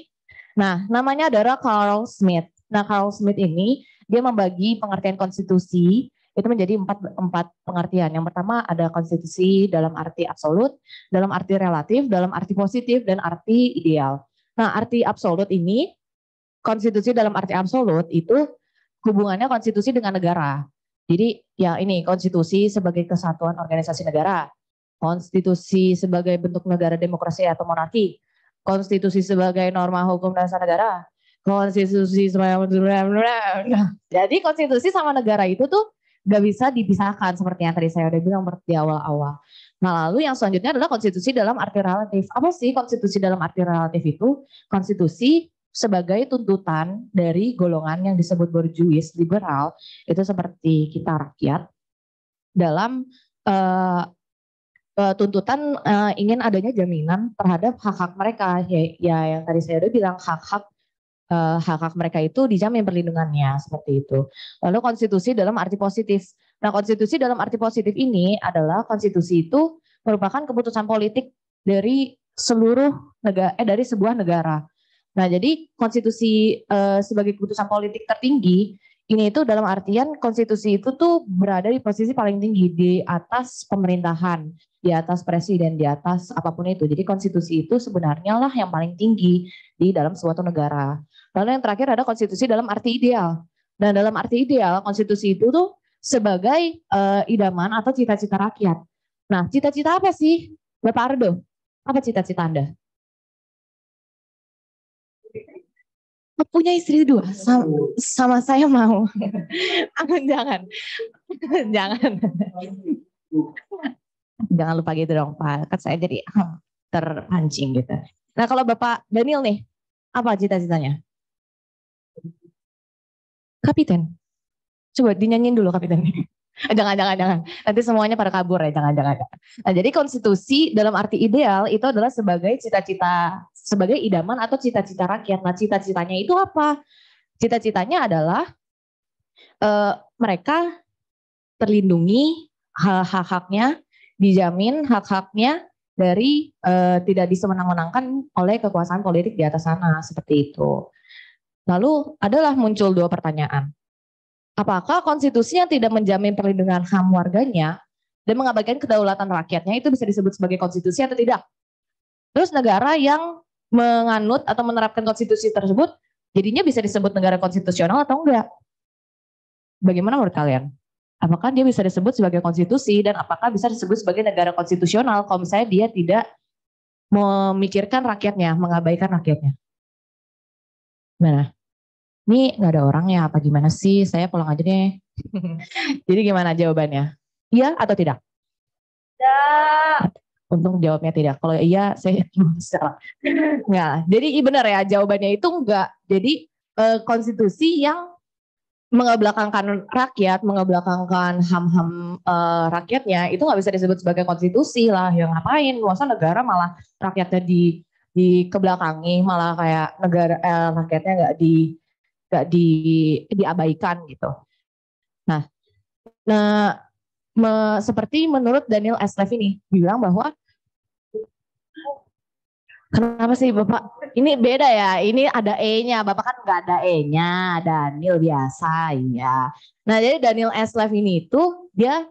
Nah, namanya adalah Carl Smith. Nah, Carl Smith ini dia membagi pengertian konstitusi itu menjadi empat pengertian. Yang pertama ada konstitusi dalam arti absolut, dalam arti relatif, dalam arti positif, dan arti ideal. Nah, arti absolut ini, konstitusi dalam arti absolut itu hubungannya konstitusi dengan negara. Jadi ya ini konstitusi sebagai kesatuan organisasi negara, konstitusi sebagai bentuk negara demokrasi atau monarki, konstitusi sebagai norma hukum dasar negara, konstitusi sebagai jadi konstitusi sama negara itu tuh gak bisa dipisahkan seperti yang tadi saya udah bilang di awal-awal. Nah, lalu yang selanjutnya adalah konstitusi dalam arti relatif. Apa sih konstitusi dalam arti relatif itu? Konstitusi sebagai tuntutan dari golongan yang disebut borjuis liberal, itu seperti kita rakyat dalam tuntutan ingin adanya jaminan terhadap hak-hak mereka, ya yang tadi saya udah bilang hak-hak mereka itu dijamin perlindungannya seperti itu. Lalu konstitusi dalam arti positif. Nah, konstitusi dalam arti positif ini adalah konstitusi itu merupakan keputusan politik dari seluruh negara, dari sebuah negara. Nah, jadi konstitusi sebagai keputusan politik tertinggi ini itu dalam artian konstitusi itu tuh berada di posisi paling tinggi di atas pemerintahan, di atas presiden, di atas apapun itu. Jadi konstitusi itu sebenarnya lah yang paling tinggi di dalam suatu negara. Lalu yang terakhir ada konstitusi dalam arti ideal. Dan dalam arti ideal konstitusi itu tuh sebagai idaman atau cita-cita rakyat. Nah, cita-cita apa sih Bapak Ardo? Apa cita-cita Anda? Punya istri 2 sama saya mau. Jangan. Jangan lupa gitu dong Pak. Kan saya jadi terpancing gitu. Nah, kalau Bapak Daniel nih, apa cita-citanya? Kapiten. Coba dinyanyiin dulu kapiten. Jangan. Nanti semuanya pada kabur ya, jangan. Nah, jadi konstitusi dalam arti ideal itu adalah sebagai cita-cita, sebagai idaman atau cita-cita rakyat. Nah, cita-citanya itu apa? Cita-citanya adalah mereka terlindungi hak-haknya, dijamin hak-haknya dari tidak disewenang-wenangkan oleh kekuasaan politik di atas sana, seperti itu. Lalu adalah muncul 2 pertanyaan. Apakah konstitusi yang tidak menjamin perlindungan HAM warganya dan mengabaikan kedaulatan rakyatnya itu bisa disebut sebagai konstitusi atau tidak? Terus negara yang menganut atau menerapkan konstitusi tersebut jadinya bisa disebut negara konstitusional atau enggak? Bagaimana menurut kalian? Apakah dia bisa disebut sebagai konstitusi dan apakah bisa disebut sebagai negara konstitusional kalau misalnya dia tidak memikirkan rakyatnya, mengabaikan rakyatnya? Nah, ini nggak ada orangnya apa gimana sih? Saya pulang aja deh. Jadi gimana jawabannya? Iya atau tidak? Tidak. Untung jawabnya tidak. Kalau iya saya salah. Nggak. Jadi benar ya jawabannya itu enggak. Jadi konstitusi yang mengebelakangkan rakyat, mengebelakangkan ham-ham rakyatnya itu nggak bisa disebut sebagai konstitusi lah. Yang ngapain? Masa negara malah rakyatnya dikebelakangi, malah kayak negara rakyatnya nggak diabaikan gitu. Nah, seperti menurut Daniel Eslev ini bilang bahwa kenapa sih Bapak? Ini beda ya, ini ada E-nya, Bapak kan nggak ada E-nya, Daniel biasa ya. Nah, jadi Daniel Eslev ini itu dia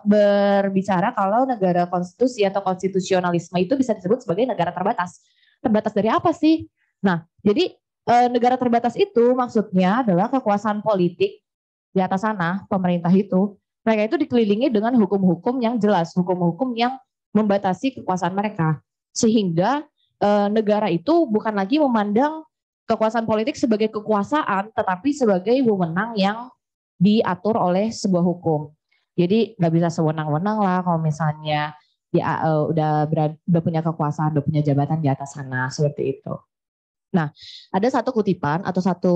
berbicara kalau negara konstitusi atau konstitusionalisme itu bisa disebut sebagai negara terbatas. Terbatas dari apa sih? Nah, jadi negara terbatas itu maksudnya adalah kekuasaan politik di atas sana, pemerintah itu, mereka itu dikelilingi dengan hukum-hukum yang jelas, hukum-hukum yang membatasi kekuasaan mereka. Sehingga negara itu bukan lagi memandang kekuasaan politik sebagai kekuasaan, tetapi sebagai wewenang yang diatur oleh sebuah hukum. Jadi nggak bisa sewenang-wenang lah kalau misalnya dia udah punya kekuasaan, udah punya jabatan di atas sana, seperti itu. Nah, ada satu kutipan atau satu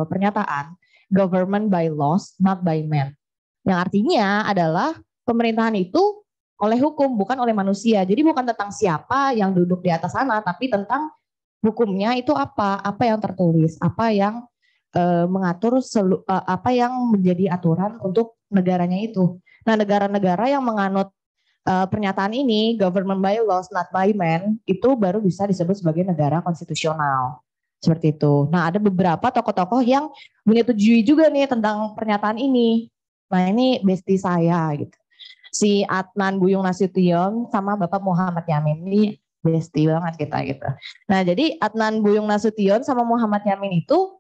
pernyataan, government by laws, not by men. Yang artinya adalah pemerintahan itu oleh hukum, bukan oleh manusia. Jadi bukan tentang siapa yang duduk di atas sana, tapi tentang hukumnya itu apa yang tertulis, apa yang mengatur, apa yang menjadi aturan untuk negaranya itu. Nah, negara-negara yang menganut pernyataan ini, government by laws, not by men, itu baru bisa disebut sebagai negara konstitusional. Seperti itu. Nah, ada beberapa tokoh-tokoh yang menyetujui juga nih tentang pernyataan ini. Nah, ini bestie saya gitu. Si Adnan Buyung Nasution sama Bapak Muhammad Yamin, ini bestie banget kita gitu. Nah, jadi Adnan Buyung Nasution sama Muhammad Yamin itu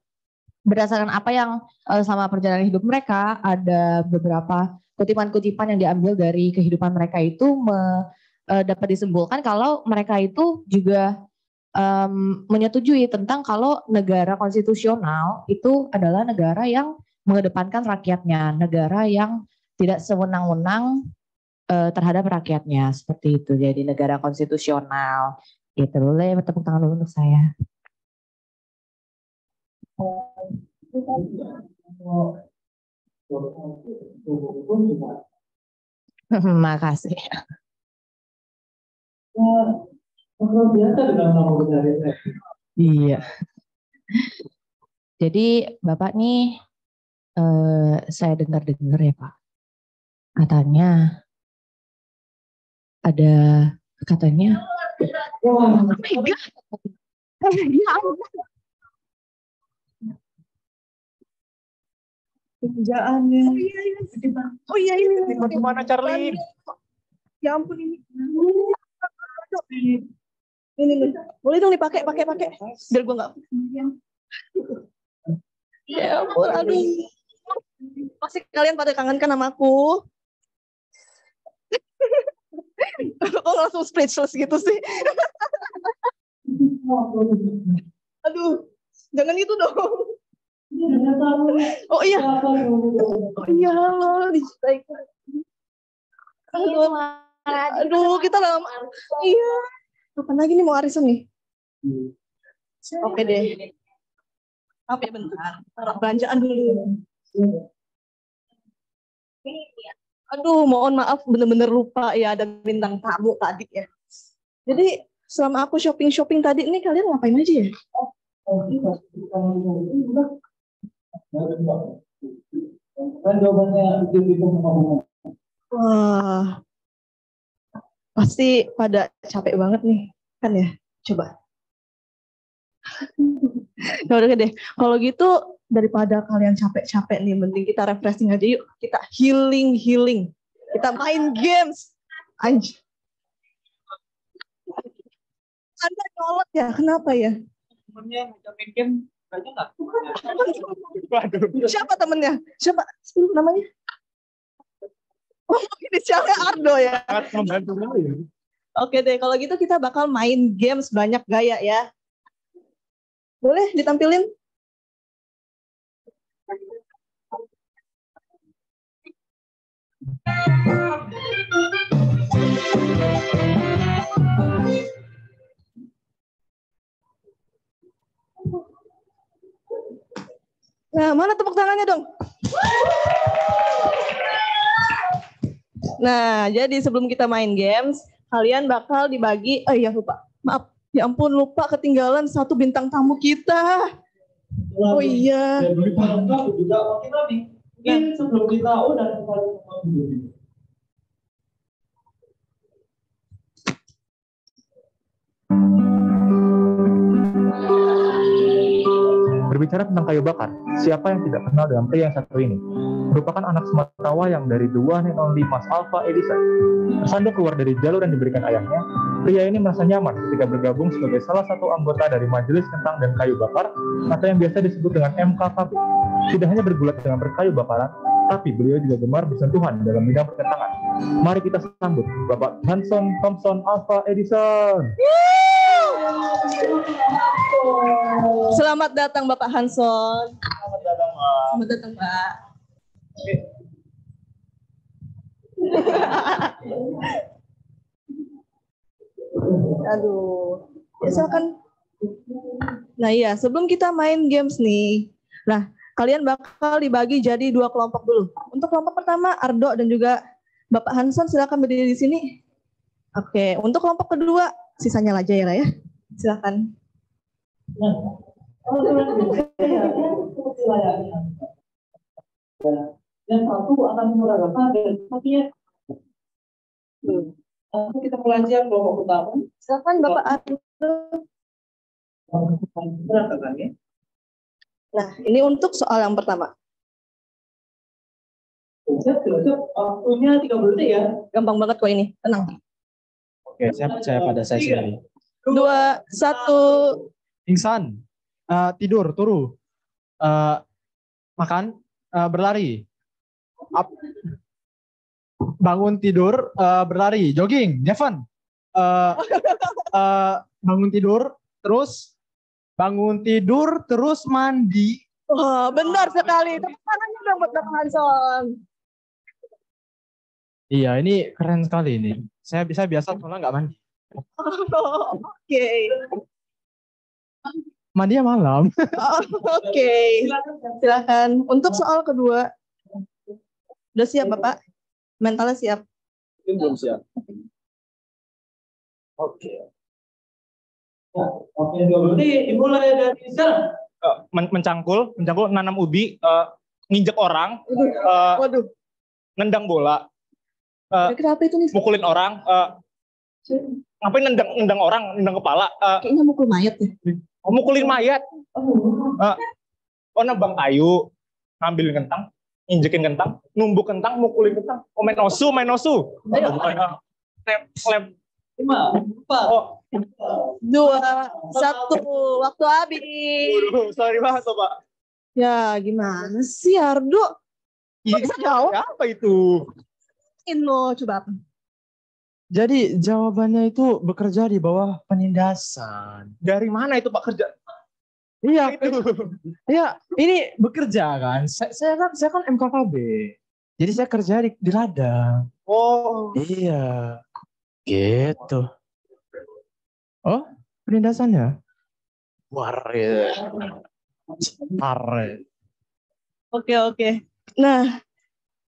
berdasarkan apa yang sama perjalanan hidup mereka, ada beberapa kutipan-kutipan yang diambil dari kehidupan mereka itu dapat disimpulkan kalau mereka itu juga menyetujui tentang kalau negara konstitusional itu adalah negara yang mengedepankan rakyatnya, negara yang tidak sewenang-wenang terhadap rakyatnya, seperti itu. Jadi negara konstitusional. Gitu, boleh tepuk tangan dulu untuk saya. Makasih. Iya. Jadi Bapak nih saya dengar-dengar ya Pak, katanya ada katanya, oh my God. Ya ampun. Kerjaannya. Oh iya. Gimana Charlie? Ya ampun ini. Ini nih. Boleh dong dipakai. Biar gue nggak. Ya ampun, aduh. Pasti kalian pada kangen kan sama aku. Kok langsung speechless gitu sih? Aduh, jangan itu dong. Oh iya. Halo. Aduh, kita lama. Iya. Kapan lagi nih mau arisan nih? Oke deh. Apa ya bentar. Taruh belanjaan dulu. Aduh, mohon maaf bener-bener lupa ya ada bintang tamu tadi ya. Jadi selama aku shopping tadi ini kalian ngapain aja ya? Wah, pasti pada capek banget nih, kan ya? Coba. Ya udah deh. Kalau gitu daripada kalian capek-capek nih, mending kita refreshing aja yuk. Kita healing. Kita main games. Anjir. Anda nyolot ya? Kenapa ya? Temennya ngajakin game banyak nggak? Siapa temennya? Siapa? Namanya? Oh, ini siapa? Ardo ya? Oke deh, kalau gitu kita bakal main games banyak gaya ya. Boleh ditampilin? Nah, mana tepuk tangannya dong? Nah, jadi sebelum kita main games, kalian bakal dibagi, maaf, ya ampun lupa ketinggalan satu bintang tamu kita. Oh iya. Mungkin sebelum kita udah kembali ke dulu. Berbicara tentang kayu bakar, siapa yang tidak kenal dengan pria yang satu ini? Merupakan anak Sumatera yang dari the one and only Mas Alfa Edison. Tersandung keluar dari jalur yang diberikan ayahnya, pria ini merasa nyaman ketika bergabung sebagai salah satu anggota dari Majelis Kentang dan Kayu Bakar, atau yang biasa disebut dengan MKKB. Tidak hanya bergulat dengan berkayu bakaran, tapi beliau juga gemar bersentuhan dalam bidang perkentangan. Mari kita sambut Bapak Hanson Thompson Alfa Edison. Selamat datang Bapak Hanson. Selamat datang, Pak. Selamat datang, Pak. Aduh. Ya, silakan. Nah iya, sebelum kita main games nih. Nah, kalian bakal dibagi jadi 2 kelompok dulu. Untuk kelompok pertama, Ardo dan juga Bapak Hanson silakan berdiri di sini. Oke, untuk kelompok kedua, sisanya aja ya. Silakan. Yang satu akan menggunakan dan satunya kita belajar kelompok utama. Silakan Bapak Ardo. Nah, ini untuk soal yang pertama. Waktunya 3 detik ya. Gampang banget kok ini, tenang. Oke, saya percaya pada saya sendiri. 2, 1. Pingsan, tidur, turu, makan, berlari, bangun tidur, berlari, jogging, Jevan, bangun tidur, terus mandi. Wah, benar sekali. Tepuk tangannya dong buat Bapak Hanson. Iya, ini keren sekali ini. Saya bisa biasa soalnya nggak mandi. Oke. Mandinya malam. Oke. Silakan. Untuk soal kedua, udah siap Bapak? Mentalnya siap? Mungkin belum siap. Oke. Oke, berarti dimulai dari sekarang. Mencangkul, nanam ubi, nginjek orang, Waduh. nendang bola, Kenapa itu nih? mukulin orang, Ngapain nendang orang, nendang kepala? Kayaknya mukul mayat ya. Mukulin mayat. Nebang kayu, ngambilin kentang, injekin kentang, numbuk kentang, mukulin kentang. Main osu. Lem. 5, 4, Oh, 2, 1, waktu habis. sorry banget loh, Pak. Ya gimana sih Ardo? Kok bisa jawab? Apa itu? Lo coba apa? Jadi jawabannya itu bekerja di bawah penindasan. Dari mana itu Pak kerja? Iya, Itu. iya, ini bekerja kan. Saya kan MKKB. Jadi saya kerja di ladang. Oh, Iya. Gitu. Oh, penindasannya? War ya. Oke. Nah,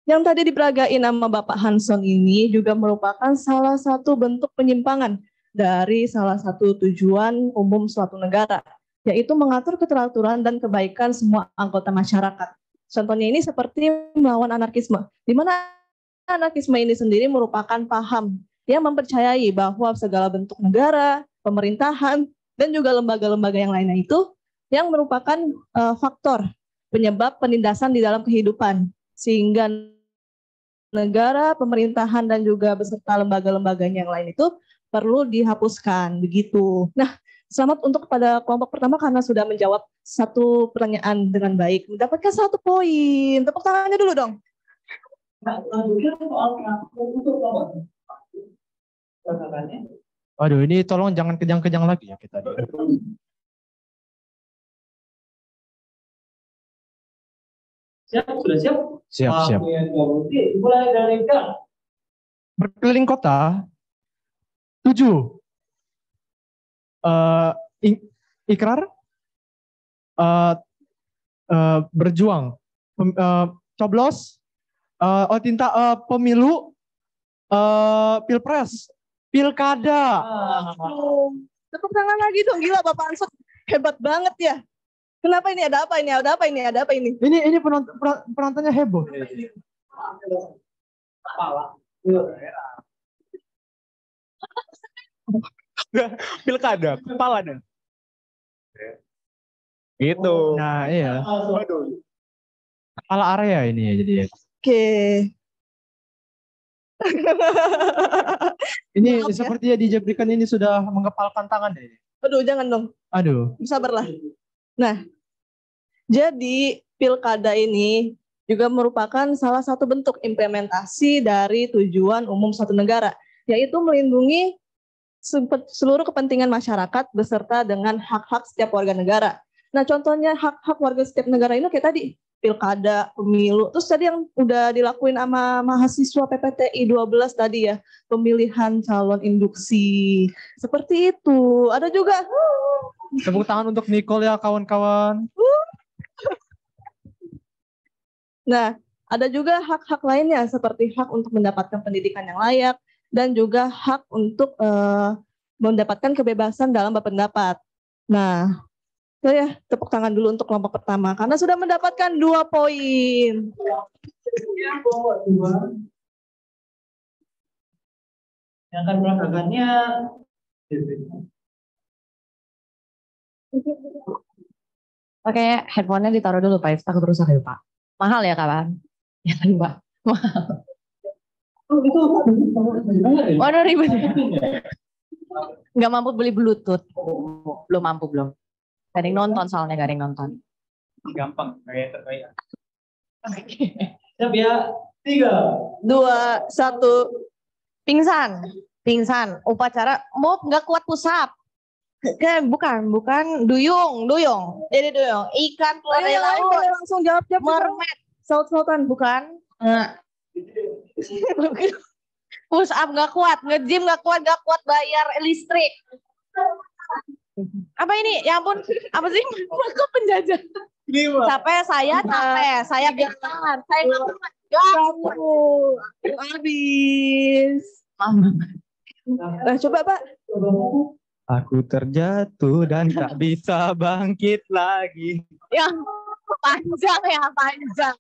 yang tadi diperagain nama Bapak Hanson ini juga merupakan salah satu bentuk penyimpangan dari salah satu tujuan umum suatu negara, yaitu mengatur keteraturan dan kebaikan semua anggota masyarakat. Contohnya ini seperti melawan anarkisme, di mana anarkisme ini sendiri merupakan paham yang mempercayai bahwa segala bentuk negara, pemerintahan, dan juga lembaga-lembaga yang lainnya itu yang merupakan faktor penyebab penindasan di dalam kehidupan, sehingga negara, pemerintahan, dan juga beserta lembaga-lembaganya yang lain itu perlu dihapuskan, begitu. Nah, selamat untuk kepada kelompok pertama karena sudah menjawab satu pertanyaan dengan baik, mendapatkan 1 poin. Tepuk tangannya dulu dong. Nah, selanjutnya soal untuk kelompok. Aduh, ini tolong jangan kejang-kejang lagi ya kita. Siap, sudah siap? Siap. Oke, mulai dari Kang. Berkeliling kota. 7. Ikrar. Berjuang. Coblos. Pemilu. Pilpres. Pilkada. Tepuk tangan lagi dong, gila Bapak Ansot hebat banget ya. Kenapa ini? Ada apa ini? Ini penontonnya heboh. pilkada, kepala dah. Gitu. Nah, iya. Waduh. Kepala area ini ya jadi. Oke. Ini Maaf ya. sepertinya DJ Berikan ini sudah mengepalkan tangan ya. Aduh, jangan dong. Aduh. Sabarlah. Nah, jadi pilkada ini juga merupakan salah satu bentuk implementasi dari tujuan umum suatu negara, yaitu melindungi seluruh kepentingan masyarakat beserta dengan hak-hak setiap warga negara. Nah, contohnya hak-hak warga setiap negara ini kayak tadi, pilkada, pemilu. Terus tadi yang udah dilakuin sama mahasiswa PPTI 12 tadi ya, pemilihan calon induksi. Seperti itu. Ada juga Tepuk tangan untuk Nicole ya kawan-kawan. Nah, ada juga hak-hak lainnya seperti hak untuk mendapatkan pendidikan yang layak dan juga hak untuk mendapatkan kebebasan dalam berpendapat. Nah, saya tepuk tangan dulu untuk kelompok pertama karena sudah mendapatkan 2 poin. Kelompok 2. Yang akan melakukannya Oke, handphonenya ditaruh dulu Pak, takut rusak ya Pak. Mahal ya kawan? Ya kan Pak, mahal. itu Waduh ribet. Nggak mampu beli Bluetooth. Belum mampu. Gak ada yang nonton soalnya, gak ada yang nonton. gampang kayak terbaik. Siap ya. 3, 2, 1. Pingsan. Upacara, mau nggak kuat pusap. Bukan duyung. Jadi duyung. Ikan keluar dari laut. Boleh langsung jawab. Mermaid. Saut-sautan. Bukan. Push up nggak kuat, nge-gym nggak kuat bayar listrik. Apa ini? Ya ampun, apa sih? Kok penjajah? Capek, saya pingsan. Saya nggak kuat. Habis. Nah, coba Pak. Aku terjatuh dan tak bisa bangkit lagi. Yang panjang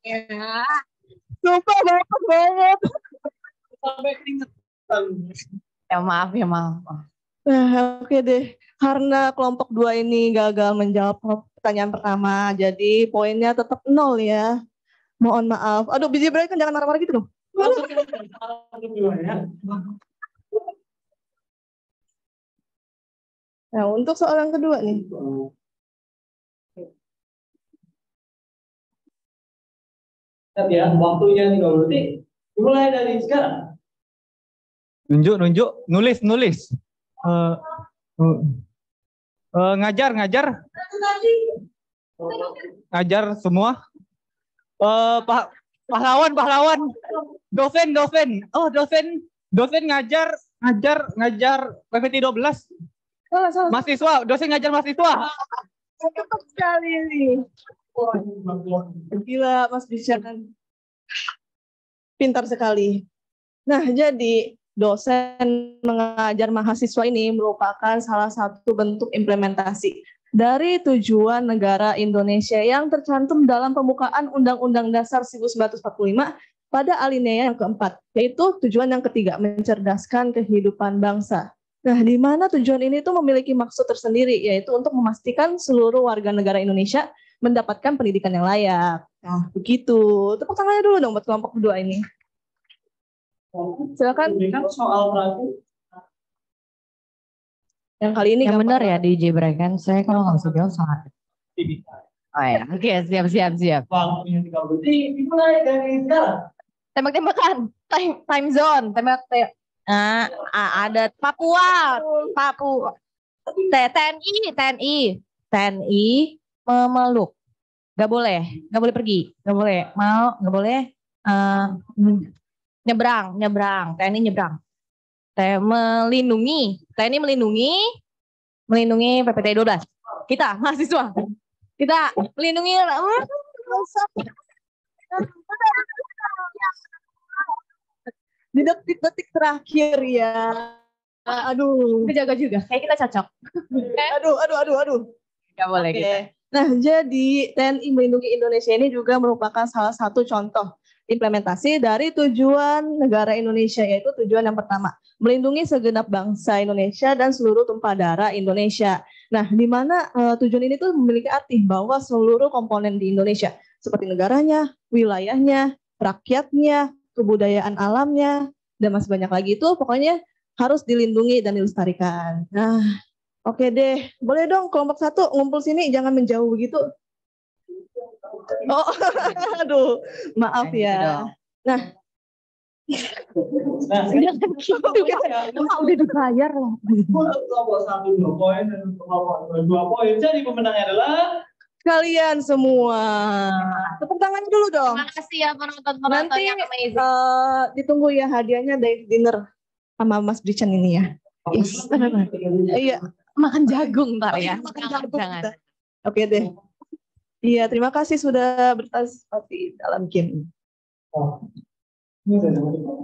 ya. Sumpah banget. sampai keringetan. Ya maaf, ya maaf. Nah, oke deh. Karena kelompok 2 ini gagal menjawab pertanyaan pertama, jadi poinnya tetap 0 ya. Mohon maaf. Aduh, biji break kan jangan marah-marah gitu dong. Nah, untuk soal yang kedua nih. Ya, waktunya 30 detik. Mulai dari sekarang. Nunjuk, nulis. Ngajar. Ngajar semua. Pahlawan. Dosen. Oh, dosen ngajar PPT 12. Salah. Mahasiswa, dosen ngajar mahasiswa. Cepat sekali nih. Gila, Mas Bishan. Pintar sekali. Nah, jadi dosen mengajar mahasiswa ini merupakan salah satu bentuk implementasi dari tujuan negara Indonesia yang tercantum dalam pembukaan Undang-Undang Dasar 1945 pada alinea yang keempat, yaitu tujuan yang ketiga, mencerdaskan kehidupan bangsa. Nah, di mana tujuan ini tuh memiliki maksud tersendiri, yaitu untuk memastikan seluruh warga negara Indonesia mendapatkan pendidikan yang layak. Nah, begitu. Tepuk tangannya dulu dong buat kelompok kedua ini. Silakan. Berikan soal terakhir. Yang kali ini Yang benar gampang. ya DJ Break kan. Saya kalau nggak bisa jawab sangat. Oh ya, oke, siap. Waktunya 30 detik. Dimulai dari sekarang. Tembak-tembakan, time zone, ada Papua. TNI memeluk. Gak boleh pergi, gak boleh nyebrang, TNI nyebrang. TNI melindungi PPT 12. Kita mahasiswa, kita melindungi. Di detik-detik terakhir ya. Aduh. Jaga juga, kayak kita cocok. Aduh. Gak boleh Oke. kita. Nah, jadi TNI Melindungi Indonesia ini juga merupakan salah satu contoh implementasi dari tujuan negara Indonesia, yaitu tujuan yang pertama, melindungi segenap bangsa Indonesia dan seluruh tumpah darah Indonesia. Nah, di mana tujuan ini tuh memiliki arti bahwa seluruh komponen di Indonesia, seperti negaranya, wilayahnya, rakyatnya, kebudayaan alamnya, dan masih banyak lagi itu pokoknya harus dilindungi dan dilestarikan. Nah, oke deh, boleh dong kelompok 1 ngumpul sini, jangan menjauh begitu. Oh, aduh, maaf ya. Nah, Udah dibayar loh. Untuk kelompok 1 2 poin dan untuk kelompok 2 poin. Jadi pemenangnya adalah kalian semua. Tepuk tangan dulu dong. Terima kasih ya penonton Nanti yang amazing. ditunggu ya hadiahnya dari dinner sama Mas Brichan ini ya. Yes. Iya. Makan jagung ntar ya. Makan jagung Jangan. kita. Oke deh. Iya, terima kasih sudah berpartisipasi dalam game. ini dari belum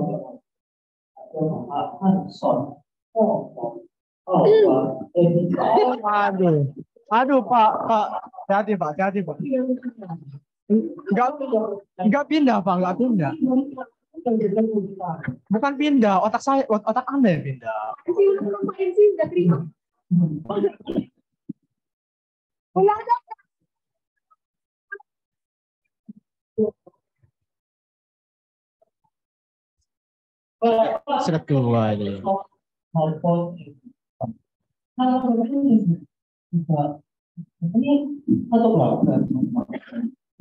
ada. Hanson. Aduh Pak, hati Pak. Enggak pindah Pak, enggak pindah. Bukan pindah, otak Anda yang pindah. Sudah tua ini. Ini satu kelompok.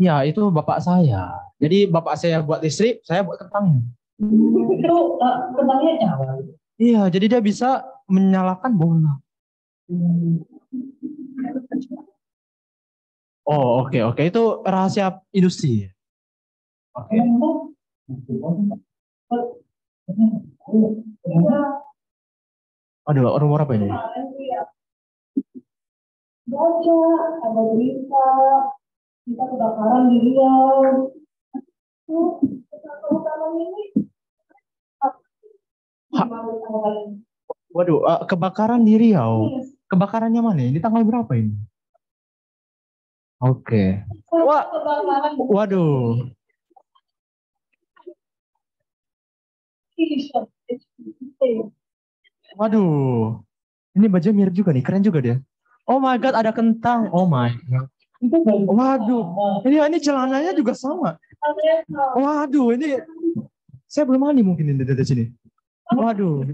Ya, itu bapak saya. Jadi bapak saya buat listrik, saya buat kentangnya. Itu kentangnya nyala. Iya, jadi dia bisa menyalakan bola. Oh, oke. Itu rahasia industri. Oke. Aduh, rumor apa ini? Baca, ada berita, kita kebakaran di Riau. Kebakaran ini. Waduh, kebakaran di Riau. Kebakarannya mana? Di tanggal berapa ini? Oke. Waduh. T-shirt. Waduh, ini baju mirip juga nih, keren juga dia. Oh my god, ada kentang. Oh my god. Waduh, ini celananya juga sama. Waduh, ini saya belum mandi mungkin ini dari sini. Waduh,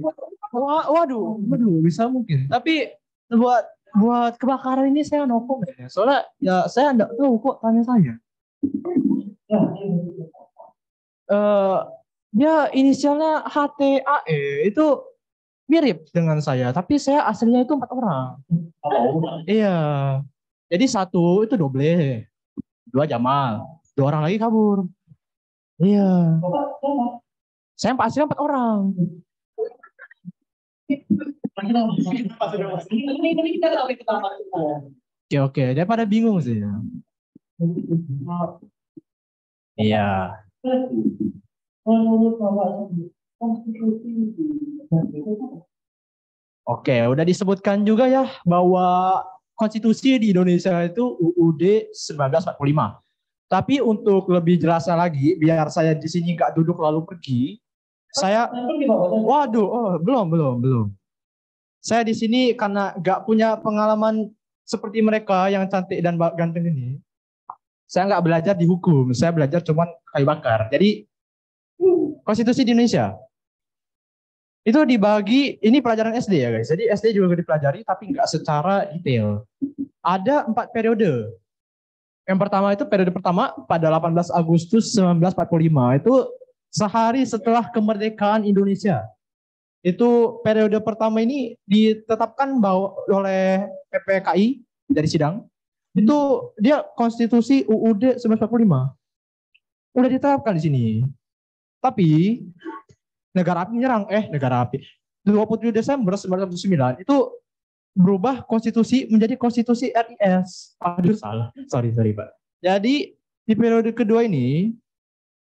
waduh, bisa mungkin. Tapi buat kebakaran ini saya no comment ya. Soalnya ya saya enggak tahu kok tanya saya. Dia inisialnya HTAE itu mirip dengan saya, tapi saya aslinya itu 4 orang. Iya. Jadi 1 itu Doble, 2 Jamal, 2 orang lagi kabur. Iya. Saya aslinya 4 orang. Oke, daripada bingung sih. Iya. Oke, udah disebutkan juga ya bahwa konstitusi di Indonesia itu UUD 1945. Tapi untuk lebih jelasnya lagi, biar saya di sini nggak duduk lalu pergi, saya, belum. Saya di sini karena nggak punya pengalaman seperti mereka yang cantik dan ganteng ini. Saya nggak belajar di hukum, saya belajar cuman kayu bakar. Jadi konstitusi di Indonesia itu dibagi, ini pelajaran SD ya guys. Jadi SD juga dipelajari tapi nggak secara detail. Ada 4 periode. Yang pertama itu periode pertama pada 18 Agustus 1945 itu sehari setelah kemerdekaan Indonesia. Itu periode pertama ini ditetapkan oleh PPKI dari sidang. Itu dia konstitusi UUD 1945. Udah ditetapkan di sini. Tapi negara api menyerang, 27 Desember 1949 itu berubah konstitusi menjadi konstitusi RIS. Aduh salah, sorry Pak. Jadi di periode kedua ini,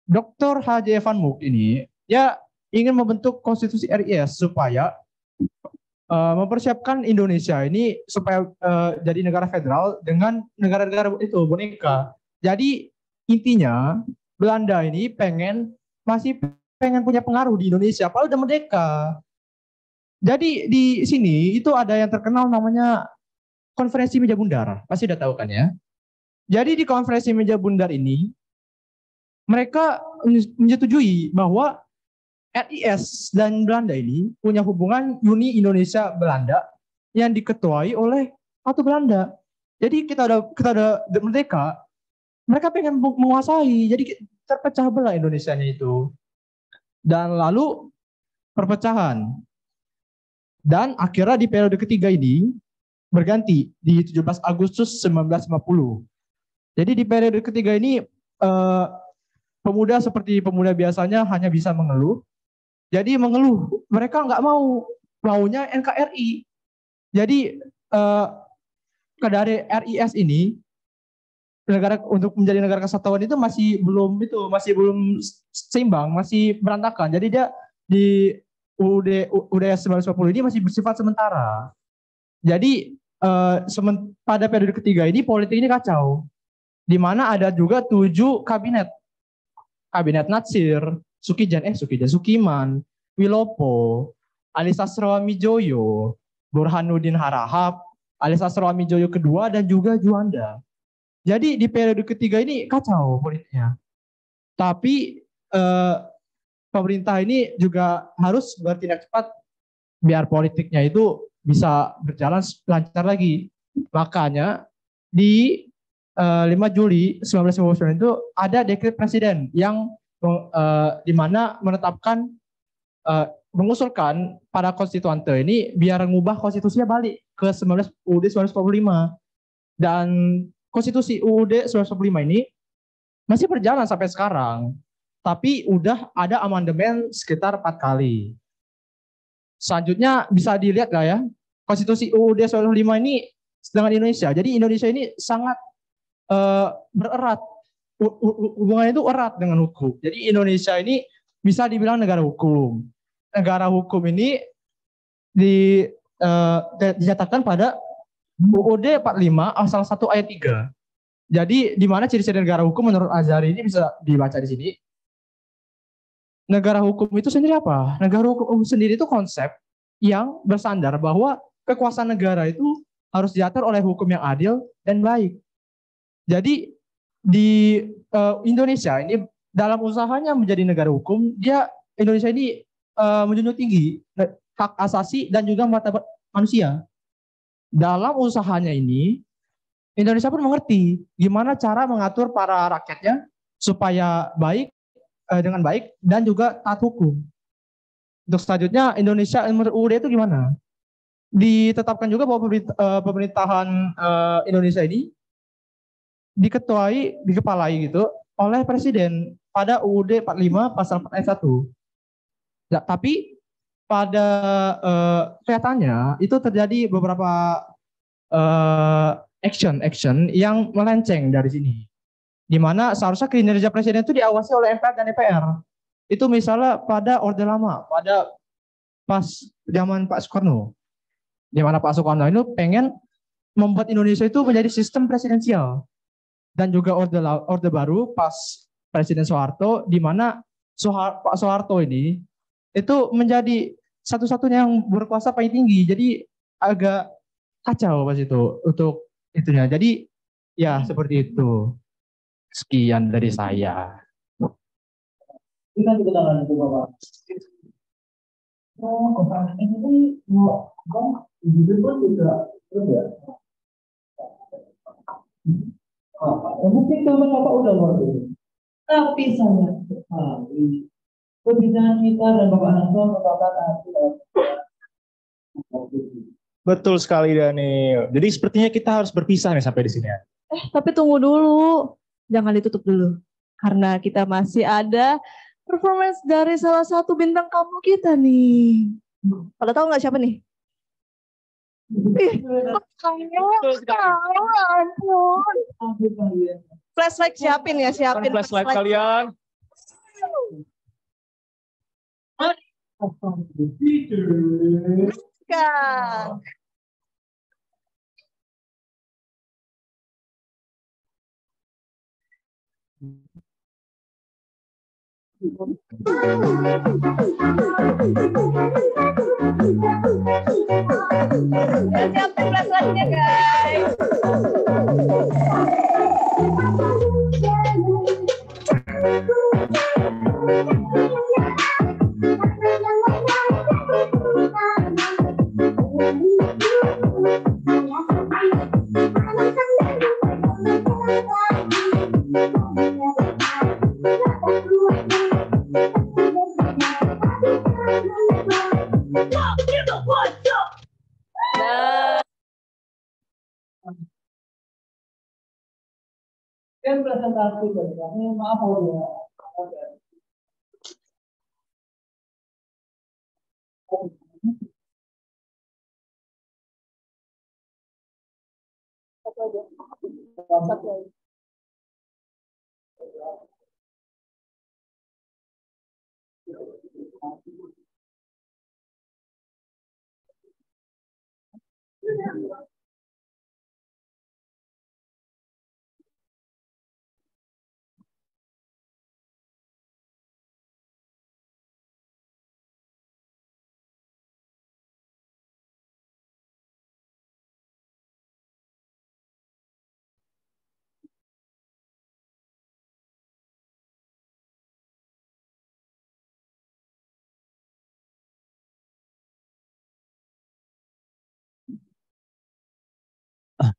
Dr. H.J. Van Mook ini, dia ingin membentuk konstitusi RIS supaya mempersiapkan Indonesia ini supaya jadi negara federal dengan negara-negara itu boneka. Jadi intinya Belanda ini masih pengen punya pengaruh di Indonesia, padahal udah merdeka. Jadi di sini itu ada yang terkenal namanya konferensi meja bundar, pasti udah tahu kan ya. Jadi di konferensi meja bundar ini mereka menyetujui bahwa RIS dan Belanda ini punya hubungan Uni Indonesia Belanda yang diketuai oleh Ratu Belanda. Jadi kita udah merdeka, mereka pengen menguasai, jadi terpecah belah Indonesianya itu. Dan lalu perpecahan. Dan akhirnya di periode ketiga ini berganti di 17 Agustus 1950. Jadi di periode ketiga ini pemuda seperti pemuda biasanya hanya bisa mengeluh. Jadi mengeluh, mereka nggak maunya NKRI. Jadi dari RIS ini untuk menjadi negara kesatuan itu masih belum seimbang, masih berantakan. Jadi dia di UUD 1950 ini masih bersifat sementara. Jadi pada periode ketiga ini politik ini kacau. Di mana ada juga 7 kabinet. Kabinet Natsir, Sukiman, Wilopo, Ali Sastroamidjojo, Burhanuddin Harahap, Ali Sastroamidjojo kedua dan juga Juanda. Jadi di periode ketiga ini kacau politiknya. Tapi pemerintah ini juga harus bertindak cepat biar politiknya itu bisa berjalan lancar lagi. Makanya di 5 Juli 1959 itu ada dekret presiden yang di mana menetapkan mengusulkan para konstituante ini biar mengubah konstitusinya balik ke UUD 1945. Dan konstitusi UUD 1945 ini masih berjalan sampai sekarang. Tapi udah ada amandemen sekitar 4 kali. Selanjutnya bisa dilihat lah ya, konstitusi UUD 1945 ini dengan Indonesia. Jadi Indonesia ini sangat bererat, hubungannya itu erat dengan hukum. Jadi Indonesia ini bisa dibilang negara hukum. Negara hukum ini dinyatakan pada UUD 45 pasal 1 ayat 3. Jadi di mana ciri-ciri negara hukum menurut Azhari ini bisa dibaca di sini. negara hukum itu sendiri apa? Negara hukum sendiri itu konsep yang bersandar bahwa kekuasaan negara itu harus diatur oleh hukum yang adil dan baik. Jadi di Indonesia ini dalam usahanya menjadi negara hukum, Indonesia ini menjunjung tinggi hak asasi dan juga martabat manusia. Dalam usahanya ini, Indonesia pun mengerti gimana cara mengatur para rakyatnya supaya baik dengan baik dan juga taat hukum. Untuk selanjutnya Indonesia UUD itu gimana? Ditetapkan juga bahwa pemerintahan Indonesia ini dikepalai gitu oleh presiden pada UUD 45 pasal 4 ayat 1. Ya, tapi pada kelihatannya itu terjadi beberapa action yang melenceng dari sini. Di mana seharusnya kinerja presiden itu diawasi oleh MPR dan DPR. Itu misalnya pada Orde Lama, pada pas zaman Pak Soekarno. Di mana Pak Soekarno itu pengen membuat Indonesia itu menjadi sistem presidensial. Dan juga Orde Baru pas Presiden Soeharto, di mana Pak Soeharto ini itu menjadi satu-satunya yang berkuasa paling tinggi. Jadi agak kacau pas itu untuk itunya. Jadi ya seperti itu. Sekian dari saya. Kita kebetulan itu Bapak. Oh, kotak ini pun juga terus ya. Mungkin teman Bapak udah baru. Tapi sangat sekali perbedaan kita dan Bapak Anton Bapak Betul sekali Daniel. Jadi sepertinya kita harus berpisah nih sampai di sini ya. Tapi tunggu dulu. Jangan ditutup dulu. Karena kita masih ada performance dari salah satu bintang tamu kita nih. Pada tahu nggak siapa nih? Flashlight siapin ya, siapin. Flashlight kalian. Kak. Siapin flashlightnya guys. Kan presentasi dari kami, maaf ya.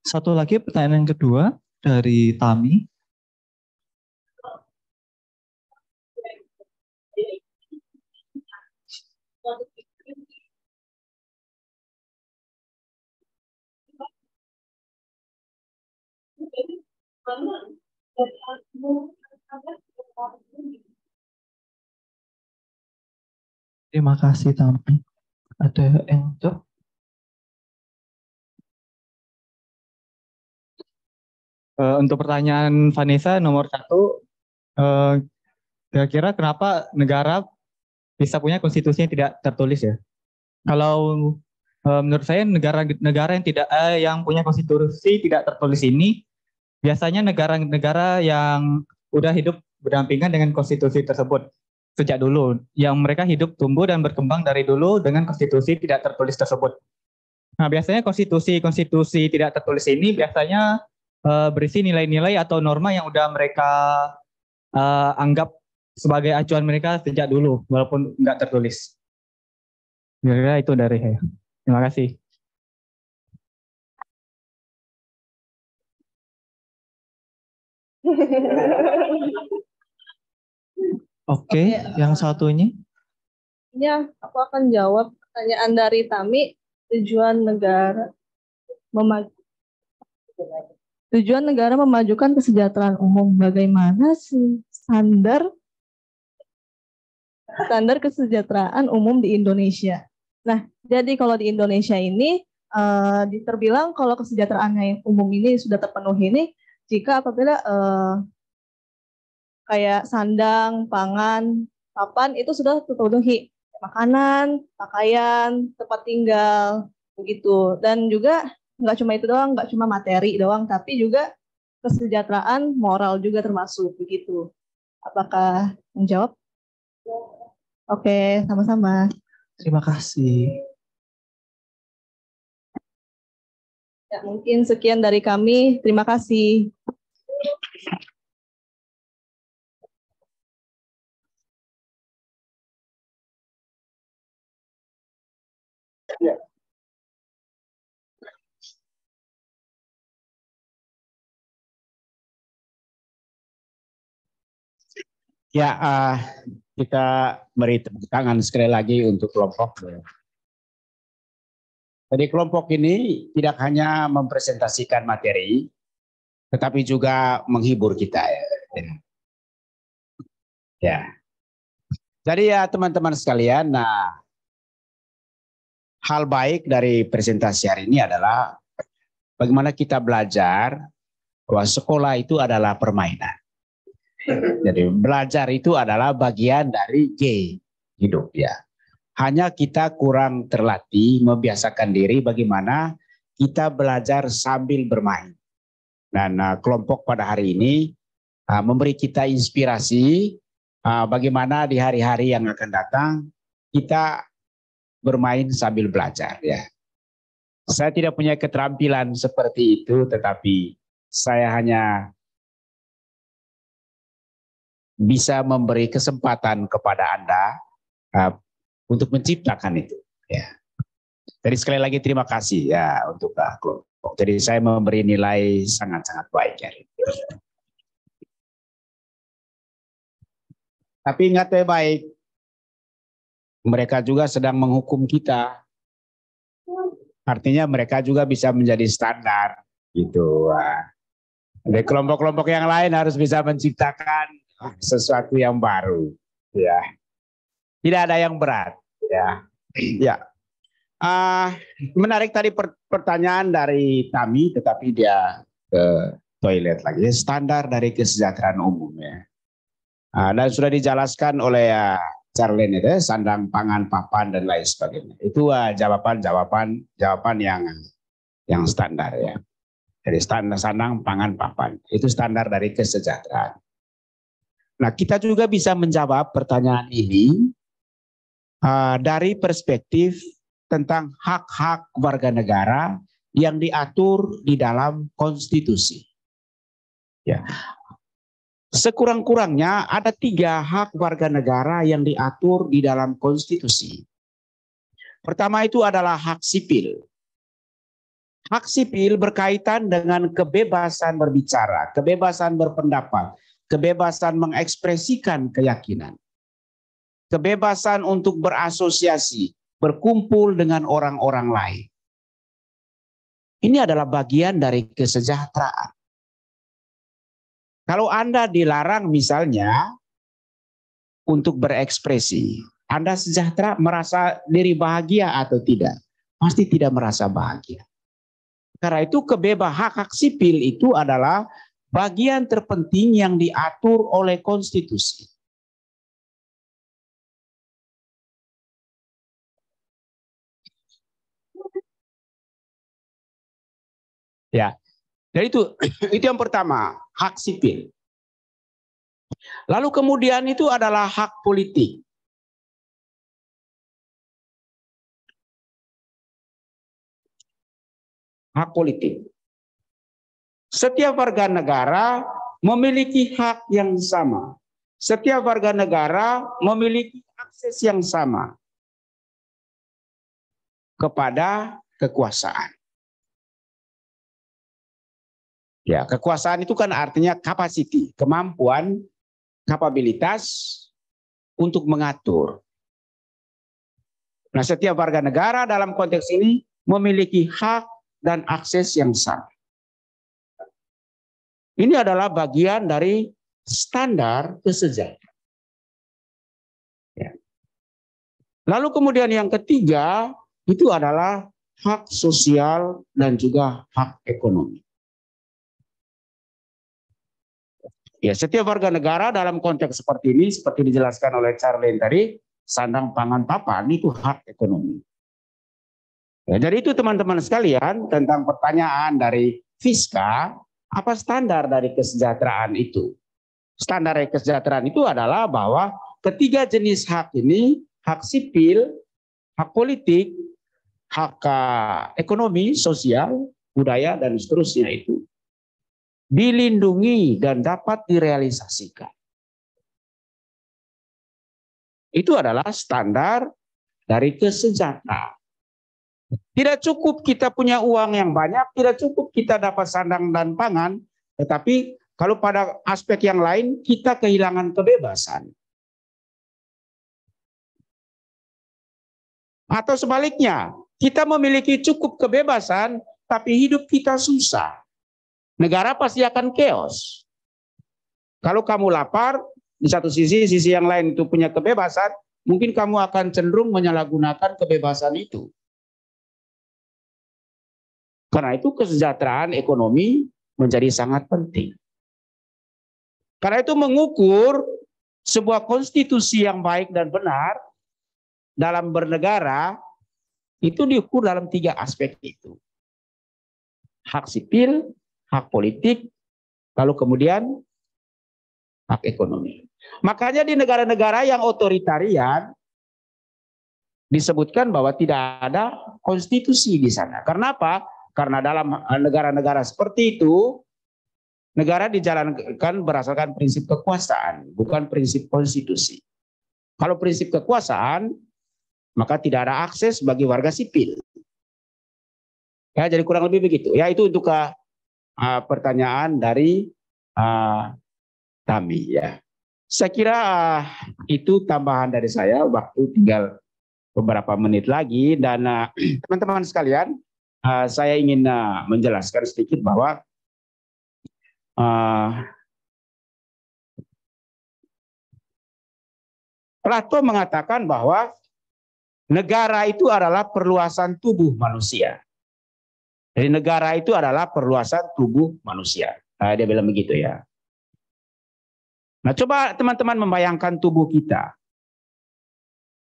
Satu lagi pertanyaan yang kedua dari Tami. Terima kasih Tami. Ada yang jawab? Untuk pertanyaan Vanessa nomor 1, kira-kira kenapa negara bisa punya konstitusi yang tidak tertulis ya? Kalau menurut saya negara-negara yang punya konstitusi tidak tertulis ini biasanya negara-negara yang udah hidup berdampingan dengan konstitusi tersebut. sejak dulu, yang mereka hidup, tumbuh, dan berkembang dari dulu dengan konstitusi tidak tertulis tersebut. Nah, biasanya konstitusi tidak tertulis ini biasanya berisi nilai-nilai atau norma yang udah mereka anggap sebagai acuan mereka sejak dulu, walaupun nggak tertulis. Kira-kira itu dari saya. Terima kasih. Oke, yang satunya. Ya, aku akan jawab pertanyaan dari Tami. Tujuan negara memajukan kesejahteraan umum. Bagaimana sih standar kesejahteraan umum di Indonesia? Nah, jadi kalau di Indonesia ini terbilang kalau kesejahteraannya yang umum ini sudah terpenuhi ini jika apabila kayak sandang, pangan, papan itu sudah terpenuhi, makanan, pakaian, tempat tinggal, begitu. Dan juga nggak cuma itu doang, nggak cuma materi doang, tapi juga kesejahteraan moral juga termasuk, begitu. Apakah menjawab? Oke, sama-sama. Terima kasih. Ya, mungkin sekian dari kami. Terima kasih. Ya, kita beri tepuk tangan sekali lagi untuk kelompok. Jadi kelompok ini tidak hanya mempresentasikan materi, tetapi juga menghibur kita. Ya. Jadi ya teman-teman sekalian, nah hal baik dari presentasi hari ini adalah bagaimana kita belajar bahwa sekolah itu adalah permainan. Jadi belajar itu adalah bagian dari hidup ya. Hanya kita kurang terlatih membiasakan diri bagaimana kita belajar sambil bermain. Dan kelompok pada hari ini memberi kita inspirasi bagaimana di hari-hari yang akan datang kita bermain sambil belajar ya. Saya tidak punya keterampilan seperti itu, tetapi saya hanya bisa memberi kesempatan kepada Anda untuk menciptakan itu. Ya. Jadi sekali lagi terima kasih ya untuk kelompok. Jadi saya memberi nilai sangat-sangat baik ya. Tapi ingat baik, mereka juga sedang menghukum kita. Artinya mereka juga bisa menjadi standar gitu. Dari kelompok-kelompok yang lain harus bisa menciptakan sesuatu yang baru ya. Tidak ada yang berat ya. Ya. Menarik tadi pertanyaan dari Tami, tetapi dia ke toilet lagi. Standar dari kesejahteraan umum ya. Dan sudah dijelaskan oleh Charlene itu sandang, pangan, papan dan lain sebagainya. Itu jawaban yang standar ya. Jadi standar sandang, pangan, papan. Itu standar dari kesejahteraan. Nah, kita juga bisa menjawab pertanyaan ini dari perspektif tentang hak-hak warga negara yang diatur di dalam konstitusi. Ya. Sekurang-kurangnya ada 3 hak warga negara yang diatur di dalam konstitusi. Pertama itu adalah hak sipil. Hak sipil berkaitan dengan kebebasan berbicara, kebebasan berpendapat, kebebasan mengekspresikan keyakinan, kebebasan untuk berasosiasi, berkumpul dengan orang-orang lain. Ini adalah bagian dari kesejahteraan. Kalau Anda dilarang misalnya untuk berekspresi, Anda sejahtera, merasa diri bahagia atau tidak? Pasti tidak merasa bahagia. Karena itu hak sipil itu adalah bagian terpenting yang diatur oleh konstitusi. Ya, jadi itu yang pertama, hak sipil. Lalu kemudian itu adalah hak politik. Hak politik. Setiap warga negara memiliki hak yang sama. Setiap warga negara memiliki akses yang sama kepada kekuasaan. Ya, kekuasaan itu kan artinya capacity, kemampuan, kapabilitas untuk mengatur. Nah, setiap warga negara dalam konteks ini memiliki hak dan akses yang sama. Ini adalah bagian dari standar kesejahteraan. Ya. Lalu kemudian yang ketiga itu adalah hak sosial dan juga hak ekonomi. Ya, setiap warga negara dalam konteks seperti ini, seperti dijelaskan oleh Charlene tadi, sandang pangan papan itu hak ekonomi. Ya, jadi itu teman-teman sekalian tentang pertanyaan dari Fiska, apa standar dari kesejahteraan itu? Standar dari kesejahteraan itu adalah bahwa ketiga jenis hak ini, hak sipil, hak politik, hak ekonomi, sosial, budaya, dan seterusnya itu dilindungi dan dapat direalisasikan. Itu adalah standar dari kesejahteraan. Tidak cukup kita punya uang yang banyak, tidak cukup kita dapat sandang dan pangan, tetapi kalau pada aspek yang lain kita kehilangan kebebasan. Atau sebaliknya, kita memiliki cukup kebebasan, tapi hidup kita susah. Negara pasti akan chaos. Kalau kamu lapar, di satu sisi yang lain itu punya kebebasan, mungkin kamu akan cenderung menyalahgunakan kebebasan itu. Karena itu kesejahteraan ekonomi menjadi sangat penting. Karena itu mengukur sebuah konstitusi yang baik dan benar dalam bernegara, itu diukur dalam tiga aspek itu. Hak sipil, hak politik, lalu kemudian hak ekonomi. Makanya di negara-negara yang otoritarian disebutkan bahwa tidak ada konstitusi di sana. Karena apa? Karena dalam negara-negara seperti itu, negara dijalankan berdasarkan prinsip kekuasaan, bukan prinsip konstitusi. Kalau prinsip kekuasaan, maka tidak ada akses bagi warga sipil. Ya, jadi kurang lebih begitu. Ya, itu untuk pertanyaan dari Tami ya. Saya kira itu tambahan dari saya. Waktu tinggal beberapa menit lagi dan teman-teman sekalian, saya ingin menjelaskan sedikit bahwa Plato mengatakan bahwa negara itu adalah perluasan tubuh manusia. Jadi negara itu adalah perluasan tubuh manusia. Dia bilang begitu ya. Nah, coba teman-teman membayangkan tubuh kita.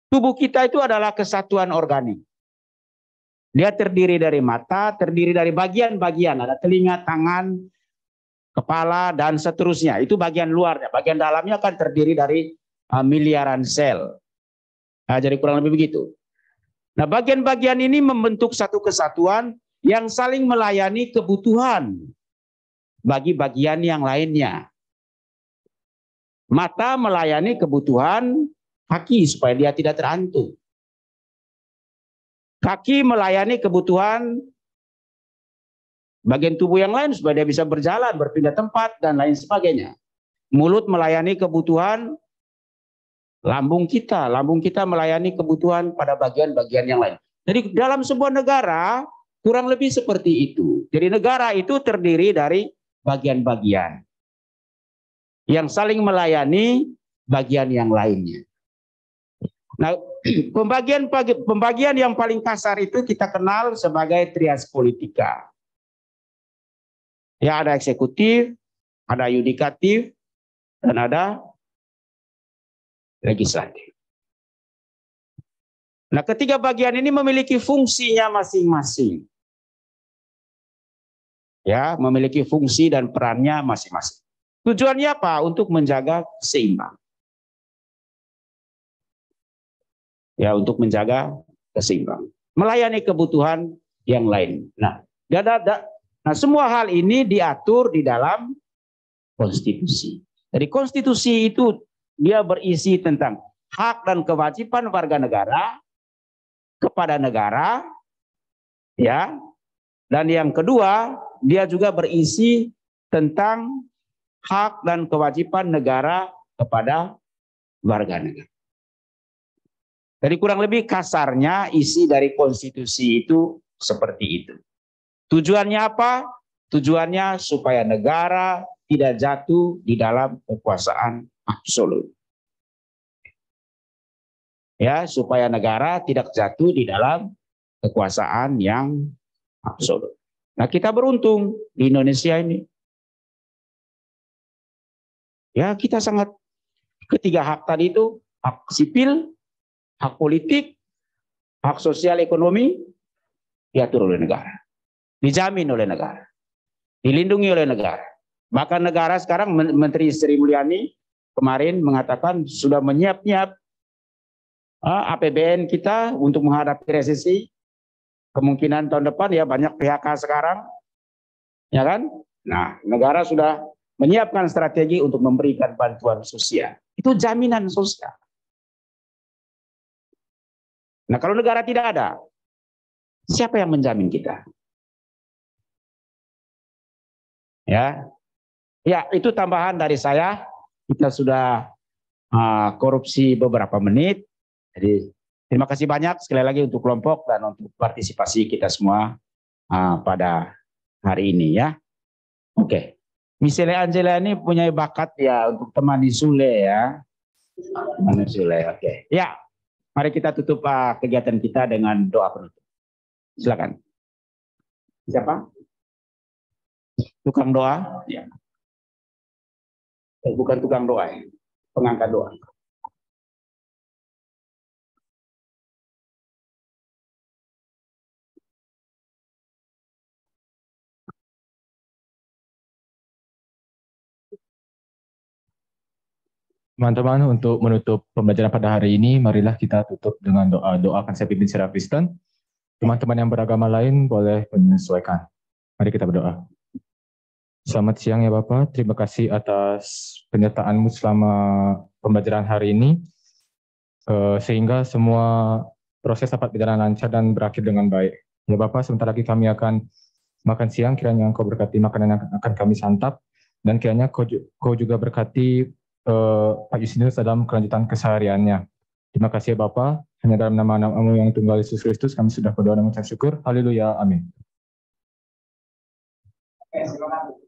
Tubuh kita itu adalah kesatuan organik. Dia terdiri dari mata, terdiri dari bagian-bagian. Ada telinga, tangan, kepala, dan seterusnya. Itu bagian luarnya. Bagian dalamnya kan terdiri dari miliaran sel. Nah, jadi kurang lebih begitu. Nah, bagian-bagian ini membentuk satu kesatuan yang saling melayani kebutuhan bagi bagian yang lainnya. Mata melayani kebutuhan kaki supaya dia tidak terantuk. Kaki melayani kebutuhan bagian tubuh yang lain supaya dia bisa berjalan, berpindah tempat, dan lain sebagainya. Mulut melayani kebutuhan lambung kita. Lambung kita melayani kebutuhan pada bagian-bagian yang lain. Jadi dalam sebuah negara kurang lebih seperti itu. Jadi negara itu terdiri dari bagian-bagian yang saling melayani bagian yang lainnya. Nah, pembagian yang paling kasar itu kita kenal sebagai trias politika. Ya, ada eksekutif, ada yudikatif, dan ada legislatif. Nah, ketiga bagian ini memiliki fungsinya masing-masing. Ya, memiliki fungsi dan perannya masing-masing. Tujuannya apa? Untuk menjaga seimbang. Ya, untuk menjaga keseimbangan. Melayani kebutuhan yang lain. Nah, semua hal ini diatur di dalam konstitusi. Jadi konstitusi itu dia berisi tentang hak dan kewajiban warga negara kepada negara, ya. Dan yang kedua, dia juga berisi tentang hak dan kewajiban negara kepada warga negara. Jadi kurang lebih kasarnya isi dari konstitusi itu seperti itu. Tujuannya apa? Tujuannya supaya negara tidak jatuh di dalam kekuasaan absolut. Ya, supaya negara tidak jatuh di dalam kekuasaan yang absolut. Nah, kita beruntung di Indonesia ini. Ya, kita sangat ketiga hak tadi itu, hak sipil, hak politik, hak sosial ekonomi diatur oleh negara. Dijamin oleh negara. Dilindungi oleh negara. Bahkan negara sekarang, Menteri Sri Mulyani kemarin mengatakan sudah menyiap-nyiap APBN kita untuk menghadapi resesi. Kemungkinan tahun depan ya banyak PHK sekarang. Ya kan? Nah, negara sudah menyiapkan strategi untuk memberikan bantuan sosial. Itu jaminan sosial. Nah, kalau negara tidak ada, siapa yang menjamin kita? Ya, itu tambahan dari saya. Kita sudah korupsi beberapa menit. Jadi terima kasih banyak sekali lagi untuk kelompok dan untuk partisipasi kita semua pada hari ini ya. Oke, Michelle Angela ini punya bakat ya untuk temani Sule ya. Temani Sule, oke. Ya. Mari kita tutup kegiatan kita dengan doa penutup. Silakan. Siapa? Tukang doa? Ya. Bukan tukang doa, ya. Pengangkat doa. Teman-teman, untuk menutup pembelajaran pada hari ini, marilah kita tutup dengan doa. Doakan saya pimpin secara Kristen. Teman-teman yang beragama lain boleh menyesuaikan. Mari kita berdoa. Selamat siang ya Bapak, terima kasih atas penyertaan-Mu selama pembelajaran hari ini. Sehingga semua proses dapat berjalan lancar dan berakhir dengan baik. Ya Bapak, sebentar lagi kami akan makan siang, kiranya Engkau berkati makanan yang akan kami santap. Dan kiranya Kau juga berkati Pak Yusinus dalam kelanjutan kesehariannya. Terima kasih ya Bapak. Hanya dalam nama-Mu yang tunggal Yesus Kristus kami sudah berdoa dan mengucap syukur. Haleluya. Amin. Oke, silakan.